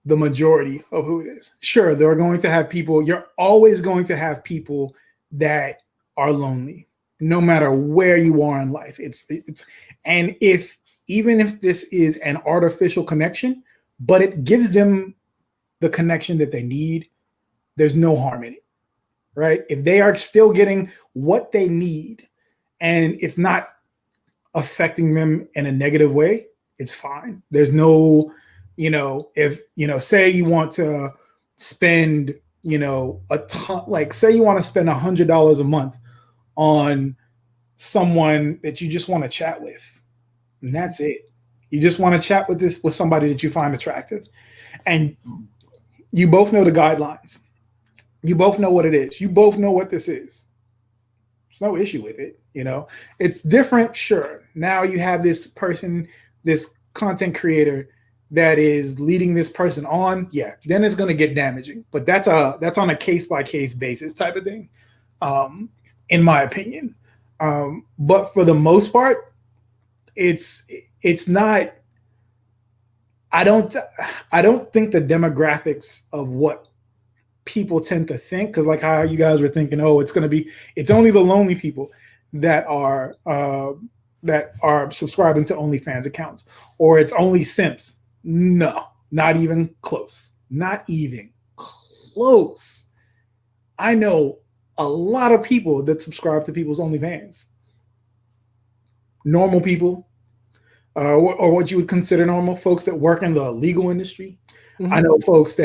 the majority of who it is. Sure, there are going to have people, you're always going to have people that are lonely, no matter where you are in life. And even if this is an artificial connection, but it gives them the connection that they need, there's no harm in it. Right? If they are still getting what they need and it's not affecting them in a negative way, it's fine. There's no, if, say you want to spend, a ton, like say you want to spend $100 a month on someone that you just want to chat with, and that's it. You just want to chat with somebody that you find attractive, and you both know the guidelines. You both know what it is. You both know what this is. There's no issue with it. It's different. Sure. Now you have this person, this content creator that is leading this person on. Yeah. Then it's going to get damaging, but that's on a case by case basis type of thing. In my opinion. But for the most part, it's not, I don't think the demographics of what people tend to think, because like how you guys were thinking, it's only the lonely people that are subscribing to OnlyFans accounts, or it's only simps. No, not even close. Not even close. I know a lot of people that subscribe to people's OnlyFans. Normal people, or what you would consider normal, folks that work in the legal industry. Mm-hmm. I know folks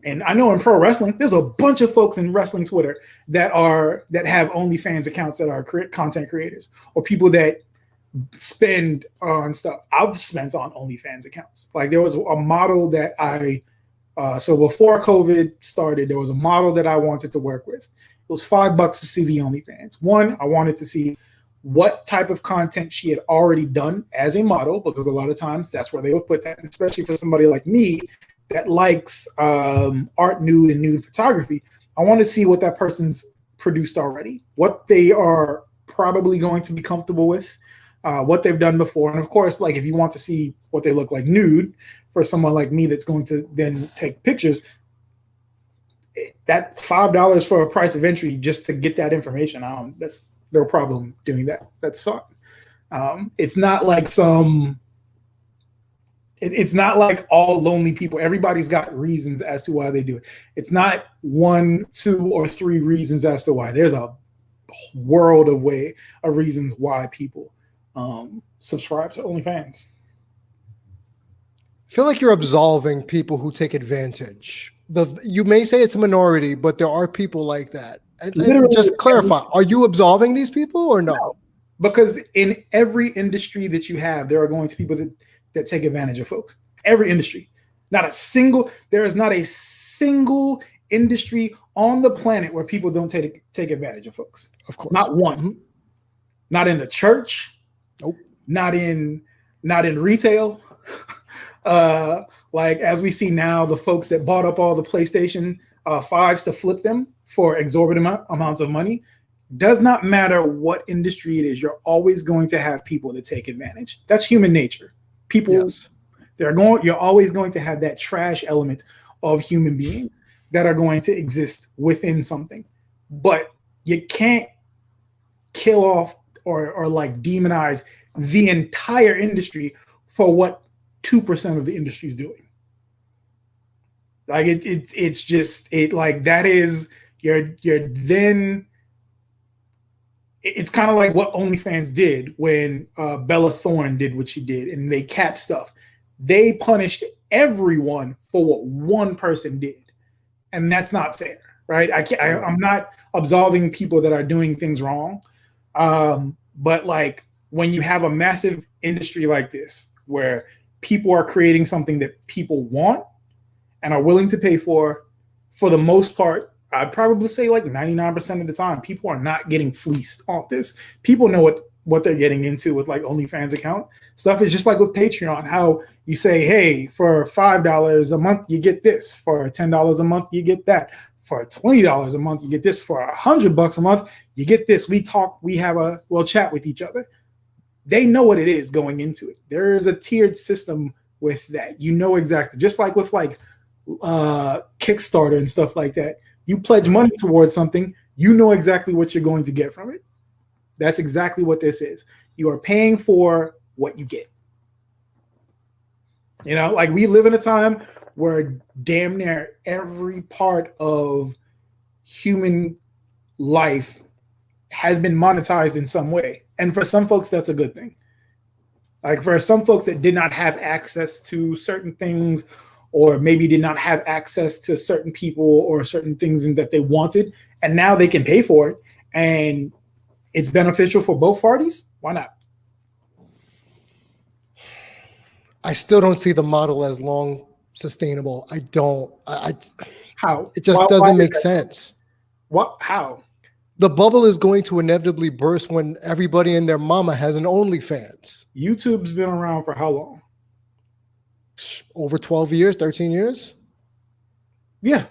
and I know in pro wrestling, there's a bunch of folks in wrestling Twitter that have OnlyFans accounts that are content creators, or people that spend on stuff. I've spent on OnlyFans accounts. Like there was a model that so before COVID started, there was a model that I wanted to work with. It was $5 to see the OnlyFans. One, I wanted to see what type of content she had already done as a model, because a lot of times that's where they would put that, especially for somebody like me that likes art, nude, and nude photography. I want to see what that person's produced already, what they are probably going to be comfortable with, what they've done before. And of course, like if you want to see what they look like nude for someone like me that's going to then take pictures, that $5 for a price of entry just to get that information, that's no problem doing that. That's fine. It's not like some It's not like all lonely people. Everybody's got reasons as to why they do it. It's not 1, 2, or 3 reasons as to why. There's a world of reasons why people subscribe to OnlyFans. I feel like you're absolving people who take advantage. You may say it's a minority, but there are people like that. And just clarify, are you absolving these people or no? Because in every industry that you have, there are going to be people that take advantage of folks. Every industry. There is not a single industry on the planet where people don't take advantage of folks. Of course. Not one. Mm-hmm. Not in the church. Nope. Not in retail. Like as we see now, the folks that bought up all the PlayStation 5s to flip them for exorbitant amounts of money. Does not matter what industry it is, you're always going to have people that take advantage. That's human nature. People, yes. You're always going to have that trash element of human beings that are going to exist within something. But you can't kill off or like demonize the entire industry for what 2% of the industry is doing. Like it's just like that is you're then. It's kind of like what OnlyFans did when Bella Thorne did what she did, and they capped stuff. They punished everyone for what one person did, and that's not fair, right? I'm not absolving people that are doing things wrong, but like when you have a massive industry like this, where people are creating something that people want and are willing to pay for the most part. I'd probably say like 99% of the time, people are not getting fleeced off this. People know what they're getting into with like OnlyFans account stuff. Is just like with Patreon, how you say, hey, for $5 a month, you get this. For $10 a month, you get that. For $20 a month, you get this. For $100 a month, you get this. We'll chat with each other. They know what it is going into it. There is a tiered system with that. You know exactly, just like with like Kickstarter and stuff like that. You pledge money towards something, you know exactly what you're going to get from it. That's exactly what this is. You are paying for what you get. You know, like we live in a time where damn near every part of human life has been monetized in some way. And for some folks, that's a good thing. Like for some folks that did not have access to certain things, or maybe did not have access to certain people or certain things that they wanted, and now they can pay for it, and it's beneficial for both parties. Why not? I still don't see the model as long sustainable. I don't. How? It just doesn't make sense. What? How? The bubble is going to inevitably burst when everybody and their mama has an OnlyFans. YouTube's been around for how long? Over 12 years, 13 years. Yeah.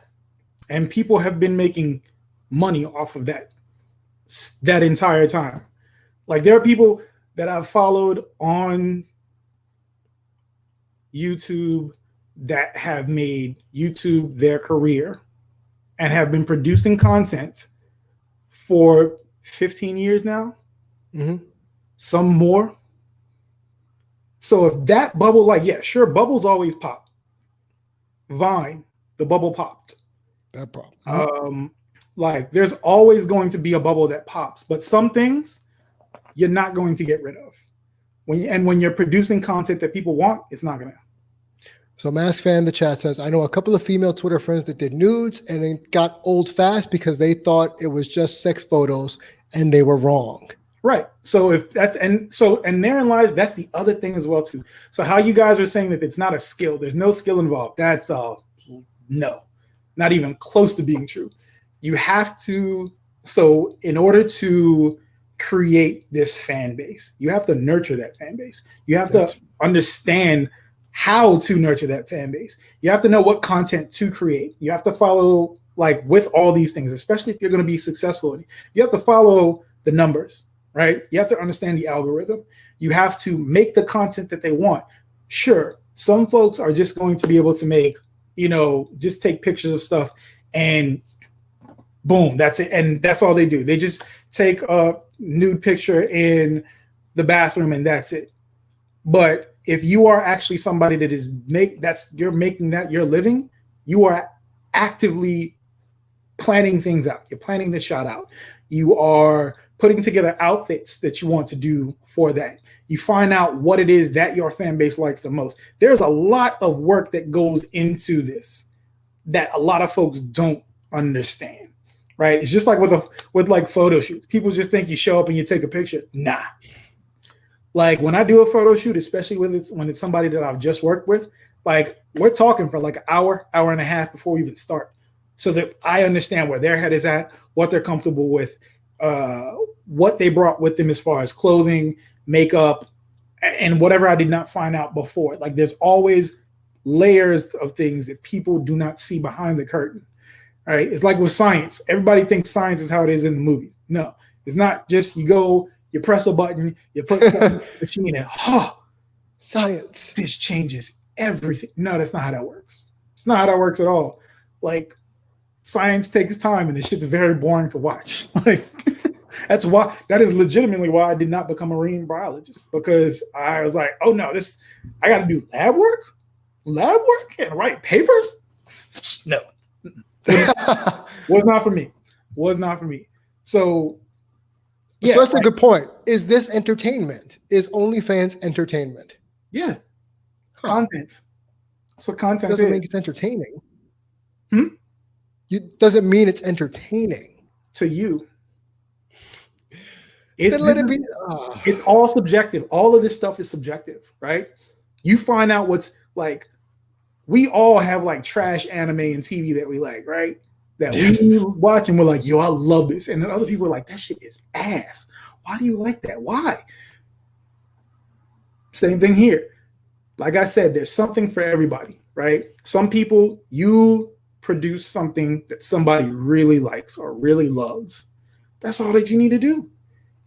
And people have been making money off of that entire time. Like there are people that I've followed on YouTube that have made YouTube their career and have been producing content for 15 years now. Mm-hmm. Some more. So if that bubble, like, yeah, sure, bubbles always pop. Vine, the bubble popped. That problem. Like there's always going to be a bubble that pops, but some things you're not going to get rid of. When you're producing content that people want, it's not gonna. So Mask Fan in the chat says, I know a couple of female Twitter friends that did nudes and it got old fast because they thought it was just sex photos and they were wrong. Right. So if that's and therein lies, that's the other thing as well too. So how you guys are saying that it's not a skill, there's no skill involved. That's no, not even close to being true. You have to, so in order to create this fan base, you have to nurture that fan base. You have to understand how to nurture that fan base. You have to know what content to create. You have to follow, like with all these things, especially if you're going to be successful, you have to follow the numbers. Right? You have to understand the algorithm. You have to make the content that they want. Sure, some folks are just going to be able to make, just take pictures of stuff and boom, that's it. And that's all they do. They just take a nude picture in the bathroom and that's it. But if you are actually somebody that is you're making that your living, you are actively planning things out. You're planning the shot out. You are putting together outfits that you want to do for that. You find out what it is that your fan base likes the most. There's a lot of work that goes into this that a lot of folks don't understand, right? It's just like with like photo shoots. People just think you show up and you take a picture. Nah. Like when I do a photo shoot, especially when it's somebody that I've just worked with, like we're talking for like an hour and a half before we even start, so that I understand where their head is at, what they're comfortable with, what they brought with them as far as clothing, makeup, and whatever I did not find out before. Like there's always layers of things that people do not see behind the curtain, right? It's like with science. Everybody thinks science is how it is in the movies. No, it's not. Just you go, you press a button, you put something in the machine, and science. This changes everything. No, that's not how that works. It's not how that works at all. Like science takes time, and this shit's very boring to watch. Like that is legitimately why I did not become a marine biologist, because I was like, oh no, I got to do lab work and write papers. No, was not for me. So yeah, so that's a good point. Is this entertainment? Is OnlyFans entertainment? Yeah, content. That's what content doesn't is. make it entertaining. Doesn't mean it's entertaining to you. It's all subjective. All of this stuff is subjective, right? You find out what's like. We all have like trash anime and TV that we like, right? That we watch and we're like, yo, I love this. And then other people are like, that shit is ass. Why do you like that? Why? Same thing here. Like I said, there's something for everybody, right? Some people, you produce something that somebody really likes or really loves. That's all that you need to do.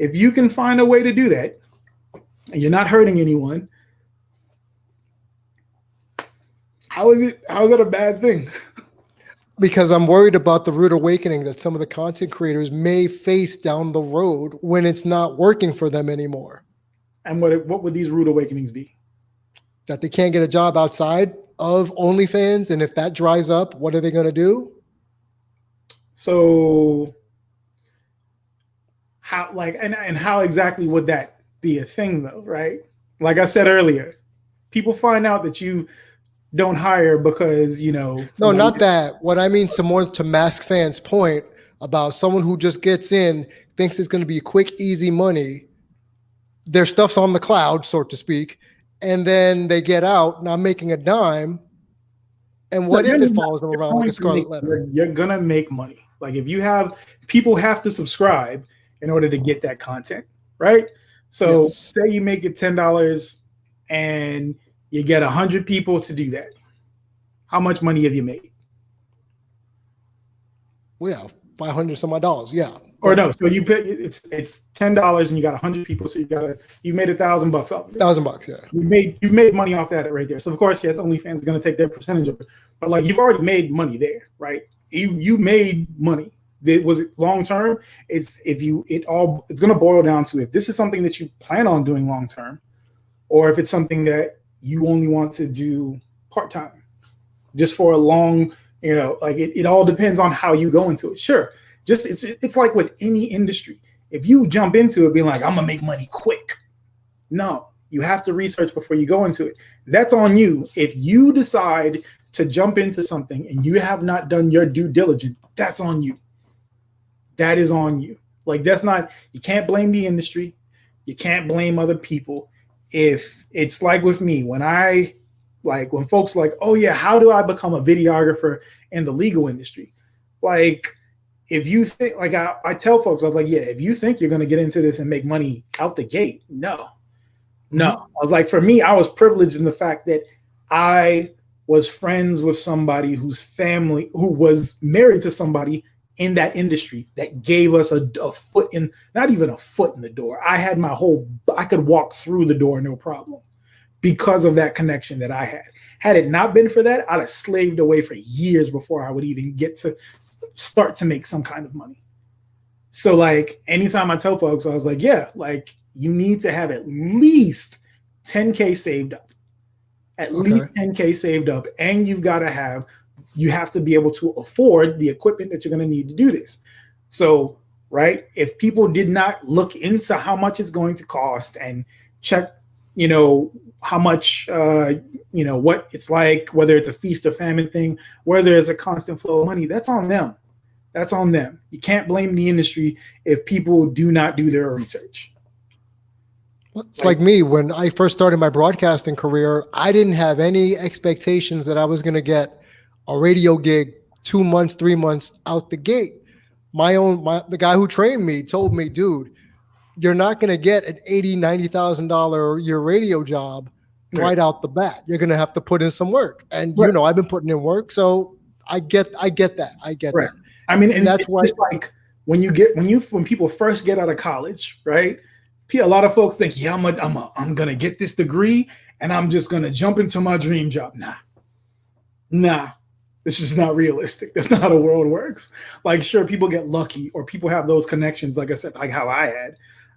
If you can find a way to do that and you're not hurting anyone, how is that a bad thing? Because I'm worried about the rude awakening that some of the content creators may face down the road when it's not working for them anymore. And what would these rude awakenings be? That they can't get a job outside of OnlyFans, and if that dries up, what are they going to do? So how how exactly would that be a thing though, right? Like I said earlier, people find out that you don't hire because, no, not that. What I mean, to Mask Fan's point about someone who just gets in, thinks it's going to be quick, easy money. Their stuff's on the cloud, so to speak, and then they get out not making a dime. And what if it follows them around like a scarlet letter? You're gonna make money. Like if you have people have to subscribe in order to get that content, right? So say you make it $10 and you get 100 people to do that. How much money have you made? Well, $500 some odd dollars, yeah. Or no, so you pay it's $10 and you got 100 people, so you made $1,000 off of it. $1,000, yeah. You made money off that right there. So of course, yes, OnlyFans is going to take their percentage of it, but like you've already made money there, right? You made money. Was it long term? It's going to boil down to if this is something that you plan on doing long term, or if it's something that you only want to do part time, just for a long, like it all depends on how you go into it. Sure. It's like with any industry. If you jump into it being like, I'm gonna make money quick. No, you have to research before you go into it. That's on you. If you decide to jump into something and you have not done your due diligence, that's on you. That is on you. Like you can't blame the industry. You can't blame other people. If it's like with me, when folks like, oh yeah, how do I become a videographer in the legal industry? Like, if you think, like I tell folks, I was like, yeah, if you think you're going to get into this and make money out the gate, no. I was like, for me, I was privileged in the fact that I was friends with somebody who was married to somebody in that industry that gave us a foot in, not even a foot in the door. I could walk through the door, no problem, because of that connection that I had. Had it not been for that, I'd have slaved away for years before I would even get to start to make some kind of money. So like anytime I tell folks, I was like, yeah, like you need to have at least 10K saved up. at least 10K saved up, and you have to be able to afford the equipment that you're going to need to do this. So, right, if people did not look into how much it's going to cost and check, how much, what it's like, whether it's a feast or famine thing, whether there's a constant flow of money, that's on them. That's on them. You can't blame the industry if people do not do their research. It's like me. When I first started my broadcasting career, I didn't have any expectations that I was going to get a radio gig 2 months, 3 months out the gate. The guy who trained me told me, dude, you're not going to get an $80,000, $90,000 a year radio job right out the bat. You're going to have to put in some work. And, I've been putting in work. So I get that. I get that. I mean, and that's why it's like when people first get out of college, right? A lot of folks think, yeah, I'm going to get this degree and I'm just going to jump into my dream job. Nah. This is not realistic. That's not how the world works. Like, sure, people get lucky or people have those connections, like I said, like how I had.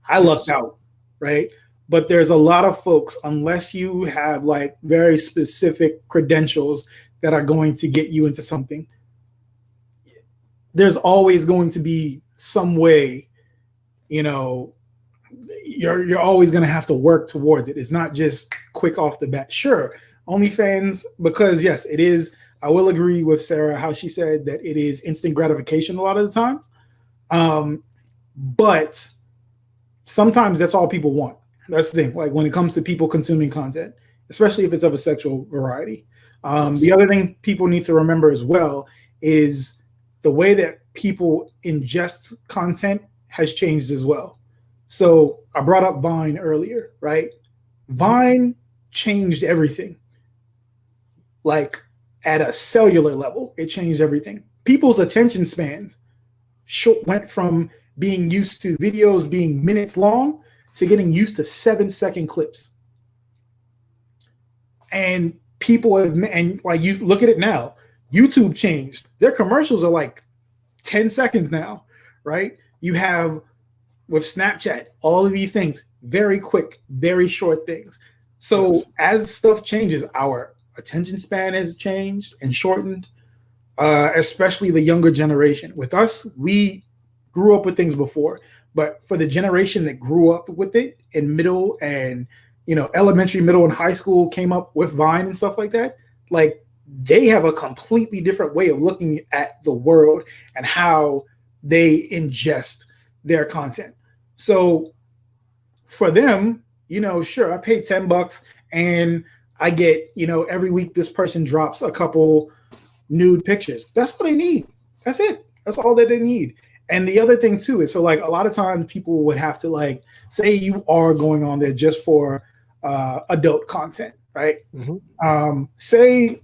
I lucked out, right? But there's a lot of folks, unless you have like very specific credentials that are going to get you into something, there's always going to be some way, you're always going to have to work towards it. It's not just quick off the bat. Sure, OnlyFans, because yes, it is. I will agree with Sarah how she said that it is instant gratification a lot of the time. But sometimes that's all people want. That's the thing. Like when it comes to people consuming content, especially if it's of a sexual variety. The other thing people need to remember as well is the way that people ingest content has changed as well. So I brought up Vine earlier, right? Vine changed everything. Like at a cellular level, it changed everything. People's attention spans went from being used to videos being minutes long to getting used to 7-second clips. And people and like you look at it now, YouTube changed. Their commercials are like 10 seconds now, right? You have with Snapchat, all of these things, very quick, very short things. So as stuff changes, our attention span has changed and shortened, especially the younger generation. With us, we grew up with things before, but for the generation that grew up with it in middle and elementary, middle, and high school came up with Vine and stuff like that, like they have a completely different way of looking at the world and how they ingest their content. So for them, sure, I pay $10 and I get, every week this person drops a couple nude pictures. That's what they need. That's it. That's all that they need. And the other thing too is, so like a lot of times people would have to like, say you are going on there just for adult content, right? Mm-hmm. Say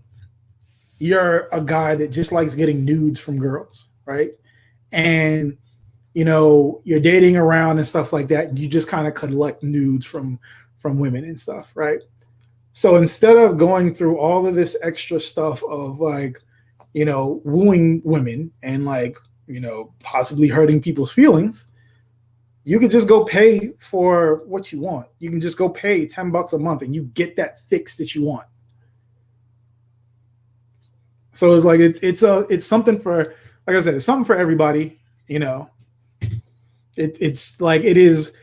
you're a guy that just likes getting nudes from girls, right? And you're dating around and stuff like that, and you just kind of collect nudes from women and stuff, right? So instead of going through all of this extra stuff of like, wooing women and like, possibly hurting people's feelings, you can just go pay for what you want. You can just go pay $10 a month and you get that fix that you want. So it's like it's something for, like I said, it's something for everybody. It's like it is.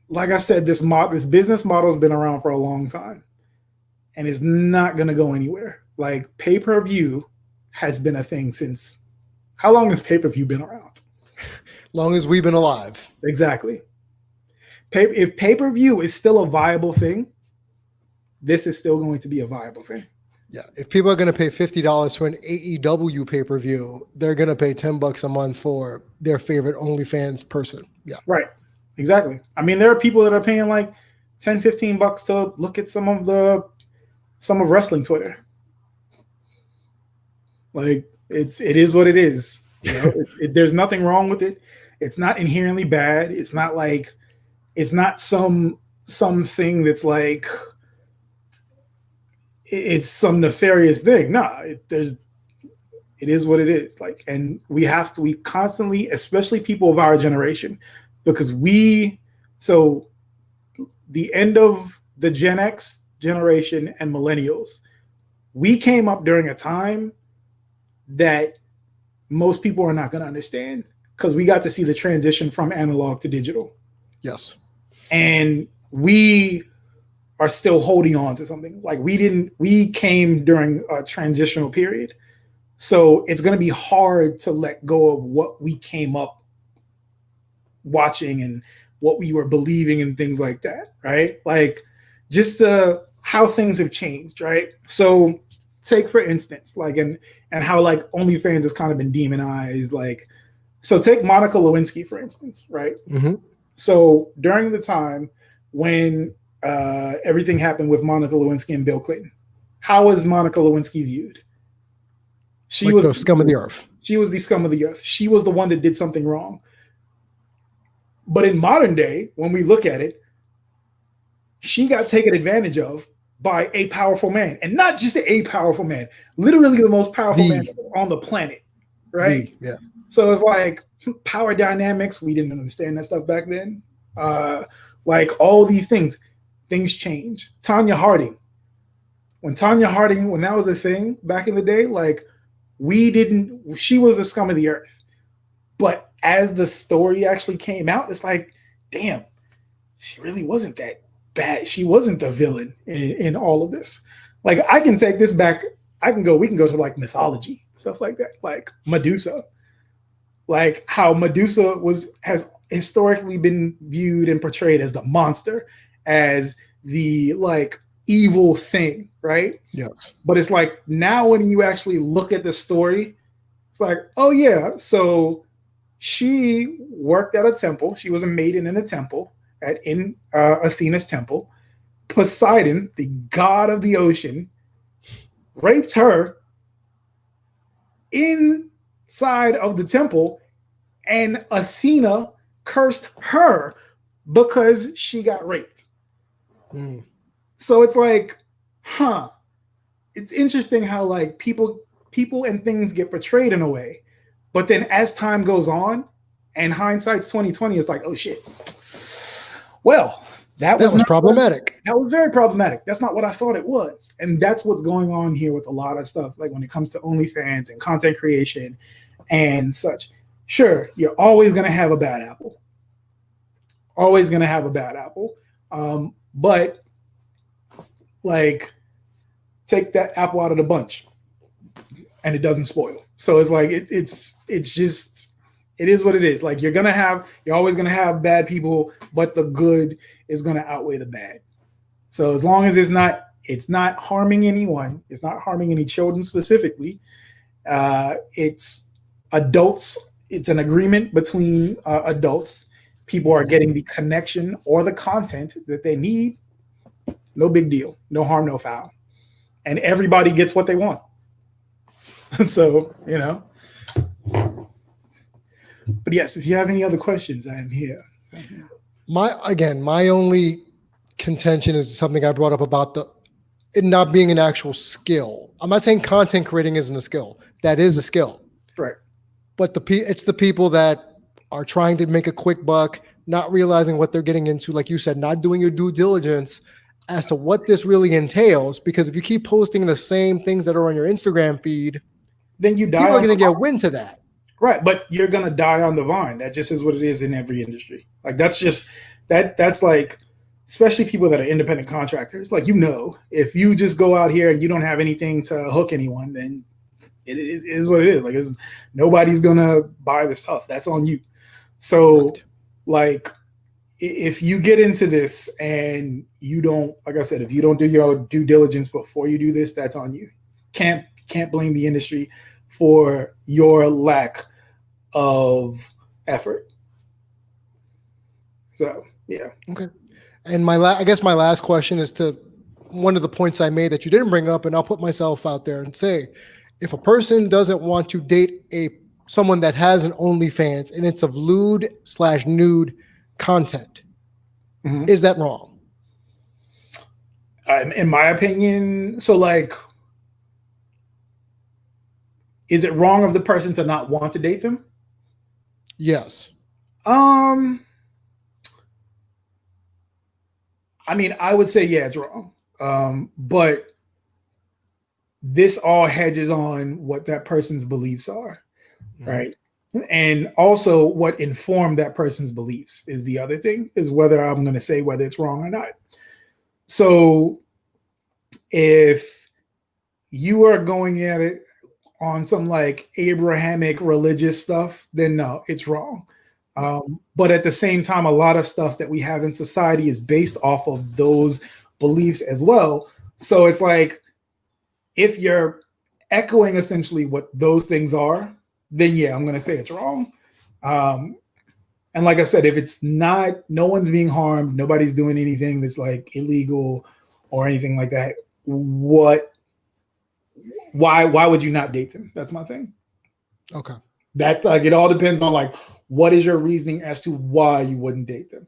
Like I said, this business model has been around for a long time, and it's not going to go anywhere. Like pay-per-view has been a thing since. How long has pay-per-view been around? Long as we've been alive. Exactly. If pay-per-view is still a viable thing, this is still going to be a viable thing. Yeah. If people are going to pay $50 for an AEW pay-per-view, they're going to pay $10 a month for their favorite OnlyFans person. Yeah. Right. Exactly. I mean, there are people that are paying like $10, $15 to look at some of wrestling Twitter. Like it is what it is. There's nothing wrong with it. It's not inherently bad. It's not like, it's not something that's like, it's some nefarious thing. No, it is what it is. Like, and we constantly, especially people of our generation, because the end of the Gen X generation and millennials, we came up during a time that most people are not going to understand because we got to see the transition from analog to digital. Yes. And we are still holding on to something. Like we came during a transitional period. So it's going to be hard to let go of what we came up watching and what we were believing and things like that, right? Like just how things have changed, right? So take for instance, like and how like OnlyFans has kind of been demonized. Like, so take Monica Lewinsky for instance, right? Mm-hmm. So during the time when everything happened with Monica Lewinsky and Bill Clinton, how was Monica Lewinsky viewed? She was the scum of the earth. She was the scum of the earth. She was the one that did something wrong. But in modern day, when we look at it, she got taken advantage of by a powerful man, and not just a powerful man, literally the most powerful man on the planet, right? Yeah. So it's like power dynamics. We didn't understand that stuff back then. Like all these things change. Tanya Harding, when that was a thing back in the day, like she was the scum of the earth. But as the story actually came out, it's like, damn, she really wasn't that bad. She wasn't the villain in all of this. Like I can take this back. We can go to like mythology, stuff like that, like Medusa. Like how Medusa has historically been viewed and portrayed as the monster, as the like evil thing, right? Yeah. But it's like now when you actually look at the story, it's like, oh yeah, so she worked at a temple. She was a maiden in a temple in Athena's temple. Poseidon, the god of the ocean, raped her inside of the temple, and Athena cursed her because she got raped. So it's like, it's interesting how like people and things get portrayed in a way, but then as time goes on and hindsight's 2020, it's like, oh shit, well, that was problematic. That was very problematic. That's not what I thought it was. And that's what's going on here with a lot of stuff, like when it comes to OnlyFans and content creation and such. Sure, you're always going to have a bad apple. Always going to have a bad apple. But like, take that apple out of the bunch and it doesn't spoil. So it's like, it's just, it is what it is. Like you're always going to have bad people, but the good is going to outweigh the bad. So as long as it's not harming anyone, it's not harming any children specifically. It's adults. It's an agreement between adults. People are getting the connection or the content that they need. No big deal. No harm, no foul. And everybody gets what they want. So, but yes, if you have any other questions, I am here. My only contention is something I brought up about it not being an actual skill. I'm not saying content creating isn't a skill. That is a skill. Right. But it's the people that are trying to make a quick buck, not realizing what they're getting into, like you said, not doing your due diligence as to what this really entails. Because if you keep posting the same things that are on your Instagram feed, then you die. People are going to get wind to that. Right, but you're going to die on the vine. That just is what it is in every industry. Like that's just that's like, especially people that are independent contractors. Like, if you just go out here and you don't have anything to hook anyone, then it is what it is. Like nobody's going to buy the stuff. That's on you. So right. Like if you get into this and you don't, like I said, if you don't do your due diligence before you do this, that's on you. Can't blame the industry for your lack of effort. So, yeah. Okay. And I guess my last question is to one of the points I made that you didn't bring up, and I'll put myself out there and say, if a person doesn't want to date someone that has an OnlyFans and it's of lewd/nude content, is that wrong? In my opinion, so like, is it wrong of the person to not want to date them? Yes. I mean, I would say, yeah, it's wrong. But this all hedges on what that person's beliefs are, right? And also what informed that person's beliefs is the other thing, is whether I'm going to say whether it's wrong or not. So if you are going at it on some like Abrahamic religious stuff, then no, it's wrong. But at the same time, a lot of stuff that we have in society is based off of those beliefs as well. So it's like, if you're echoing essentially what those things are, then yeah, I'm going to say it's wrong. And like I said, if it's not, no one's being harmed, nobody's doing anything that's like illegal or anything like that, why would you not date them? That's my thing. Okay. That like, it all depends on like, what is your reasoning as to why you wouldn't date them?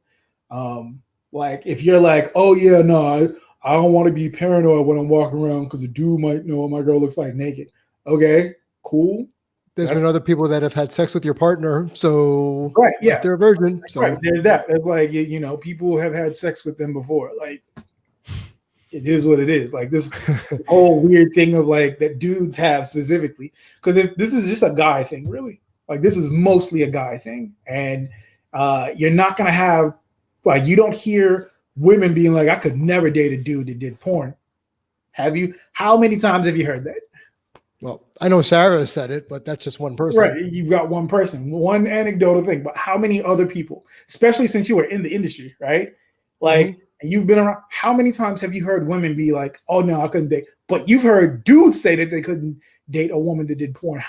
Like if you're like, oh yeah, no, I don't want to be paranoid when I'm walking around because a dude might know what my girl looks like naked. Okay, cool. There's been other people that have had sex with your partner, so right, yeah, they're a virgin. So right, there's that. It's like, you know, people have had sex with them before. Like, it is what it is. Like this whole weird thing of like that dudes have specifically, because this is just a guy thing, really. Like this is mostly a guy thing, and you're not gonna have like, you don't hear women being like, I could never date a dude that did porn. Have you? How many times have you heard that? Well, I know Sarah said it, but that's just one person. Right. You've got one person, one anecdotal thing, but how many other people, especially since you were in the industry, right? Like, and you've been around, how many times have you heard women be like, oh no, I couldn't date? But you've heard dudes say that they couldn't date a woman that did porn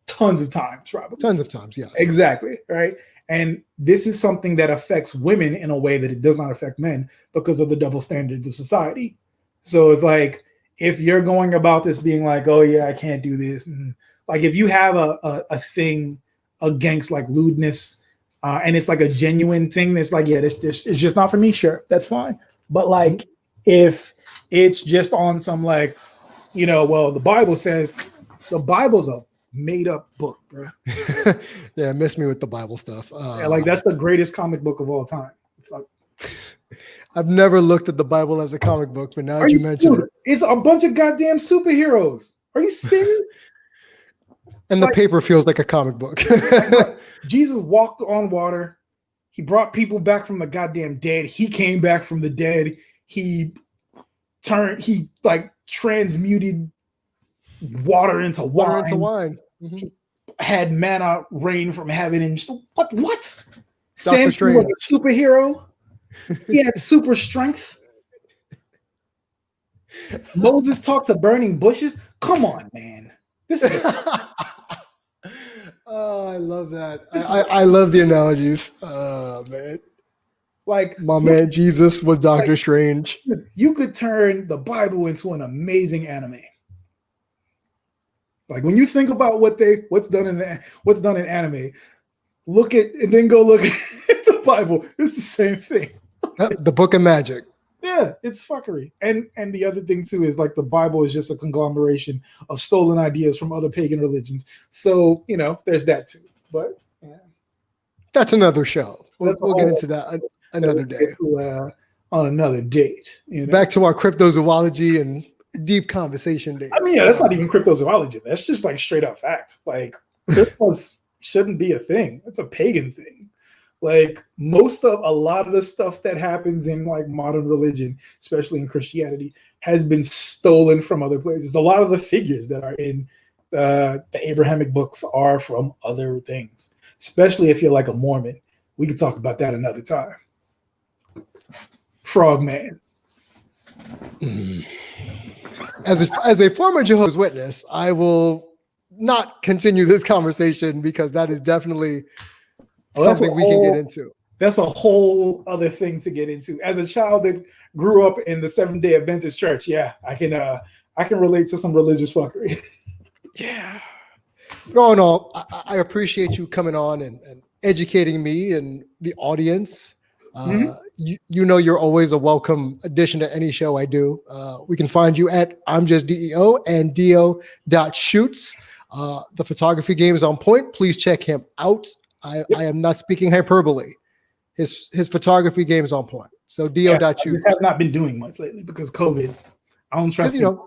tons of times, probably. Tons of times, yeah. Exactly, right? And this is something that affects women in a way that it does not affect men because of the double standards of society. So it's like, if you're going about this being like, oh yeah, I can't do this, and like if you have a thing against like lewdness, and it's like a genuine thing that's like, yeah, this it's just not for me, sure, that's fine. But like if it's just on some like, you know, well, the Bible says, the Bible's a made up book, bro. Yeah, miss me with the Bible stuff. Yeah, like that's the greatest comic book of all time. I've never looked at the Bible as a comic book, but now that you mention it, it's a bunch of goddamn superheroes. Are you serious? And like, the paper feels like a comic book. Jesus walked on water. He brought people back from the goddamn dead. He came back from the dead. He like transmuted water into wine. Mm-hmm. He had manna rain from heaven. And just, what? Samson was a superhero. He had super strength. Moses talked to burning bushes. Come on, man. This is oh, I love that. I love the analogies. Oh, man. Like my man Jesus was Doctor Strange. You could turn the Bible into an amazing anime. Like when you think about what's done in anime, look at and then go look at the Bible. It's the same thing. The Book of Magic. Yeah, it's fuckery. And the other thing too is like the Bible is just a conglomeration of stolen ideas from other pagan religions. So, you know, there's that too. But yeah. That's another show. We'll get into that another day. On another date. You know? Back to our cryptozoology and deep conversation days. I mean, yeah, that's not even cryptozoology. That's just like straight up fact. Like cryptos shouldn't be a thing. It's a pagan thing. Like a lot of the stuff that happens in like modern religion, especially in Christianity, has been stolen from other places. A lot of the figures that are in the Abrahamic books are from other things, especially if you're like a Mormon. We can talk about that another time. Frogman. Mm. As a former Jehovah's Witness, I will not continue this conversation because that is definitely something we can get into. That's a whole other thing to get into. As a child that grew up in the Seventh-day Adventist church, yeah, I can relate to some religious fuckery. Yeah. Going on, I appreciate you coming on and educating me and the audience. You know you're always a welcome addition to any show I do. We can find you at I'm Just DEO and DEO.shoots. The photography game is on point. Please check him out. I am not speaking hyperbole. his photography game is on point. So Yeah, I DEO.choose. just have not been doing much lately because COVID. I don't trust Because,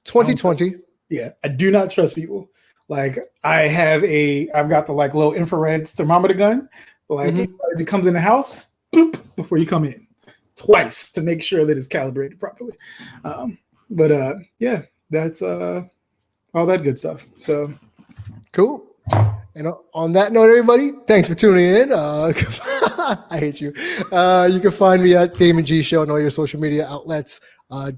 2020. Yeah, I do not trust people. Like I've got the like little infrared thermometer gun. Like anybody that comes in the house, boop, before you come in, twice to make sure that it's calibrated properly. Yeah, that's all that good stuff. So Cool. And on that note, everybody, thanks for tuning in. I hate you. You can find me at Damian G Show on all your social media outlets.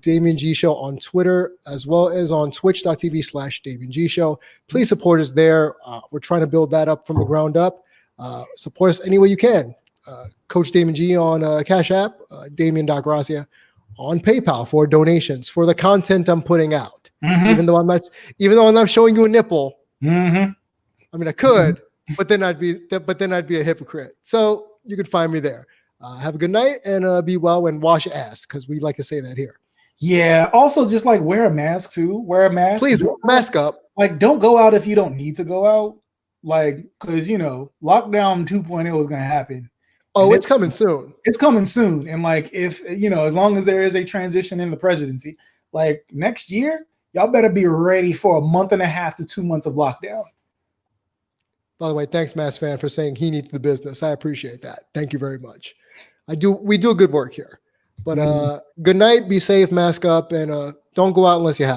Damian G Show on Twitter, as well as on twitch.tv/Damian G Show. Please support us there. We're trying to build that up from the ground up. Support us any way you can. Coach Damian G on Cash App, Damian.Gracia on PayPal for donations for the content I'm putting out. Even though I'm not showing you a nipple. I mean, I could, but then I'd be a hypocrite. So you can find me there. Have a good night and be well and wash your ass because we like to say that here. Yeah. Also, just like wear a mask too. Wear a mask. Please mask up. Like, don't go out if you don't need to go out. Like, because lockdown 2.0 is going to happen. Oh, it's coming soon. It's coming soon. And like, if as long as there is a transition in the presidency, like next year, y'all better be ready for a month and a half to 2 months of lockdown. By the way, thanks, Mass Fan, for saying he needs the business. I appreciate that. Thank you very much. We do good work here. But good night, be safe, mask up, and don't go out unless you have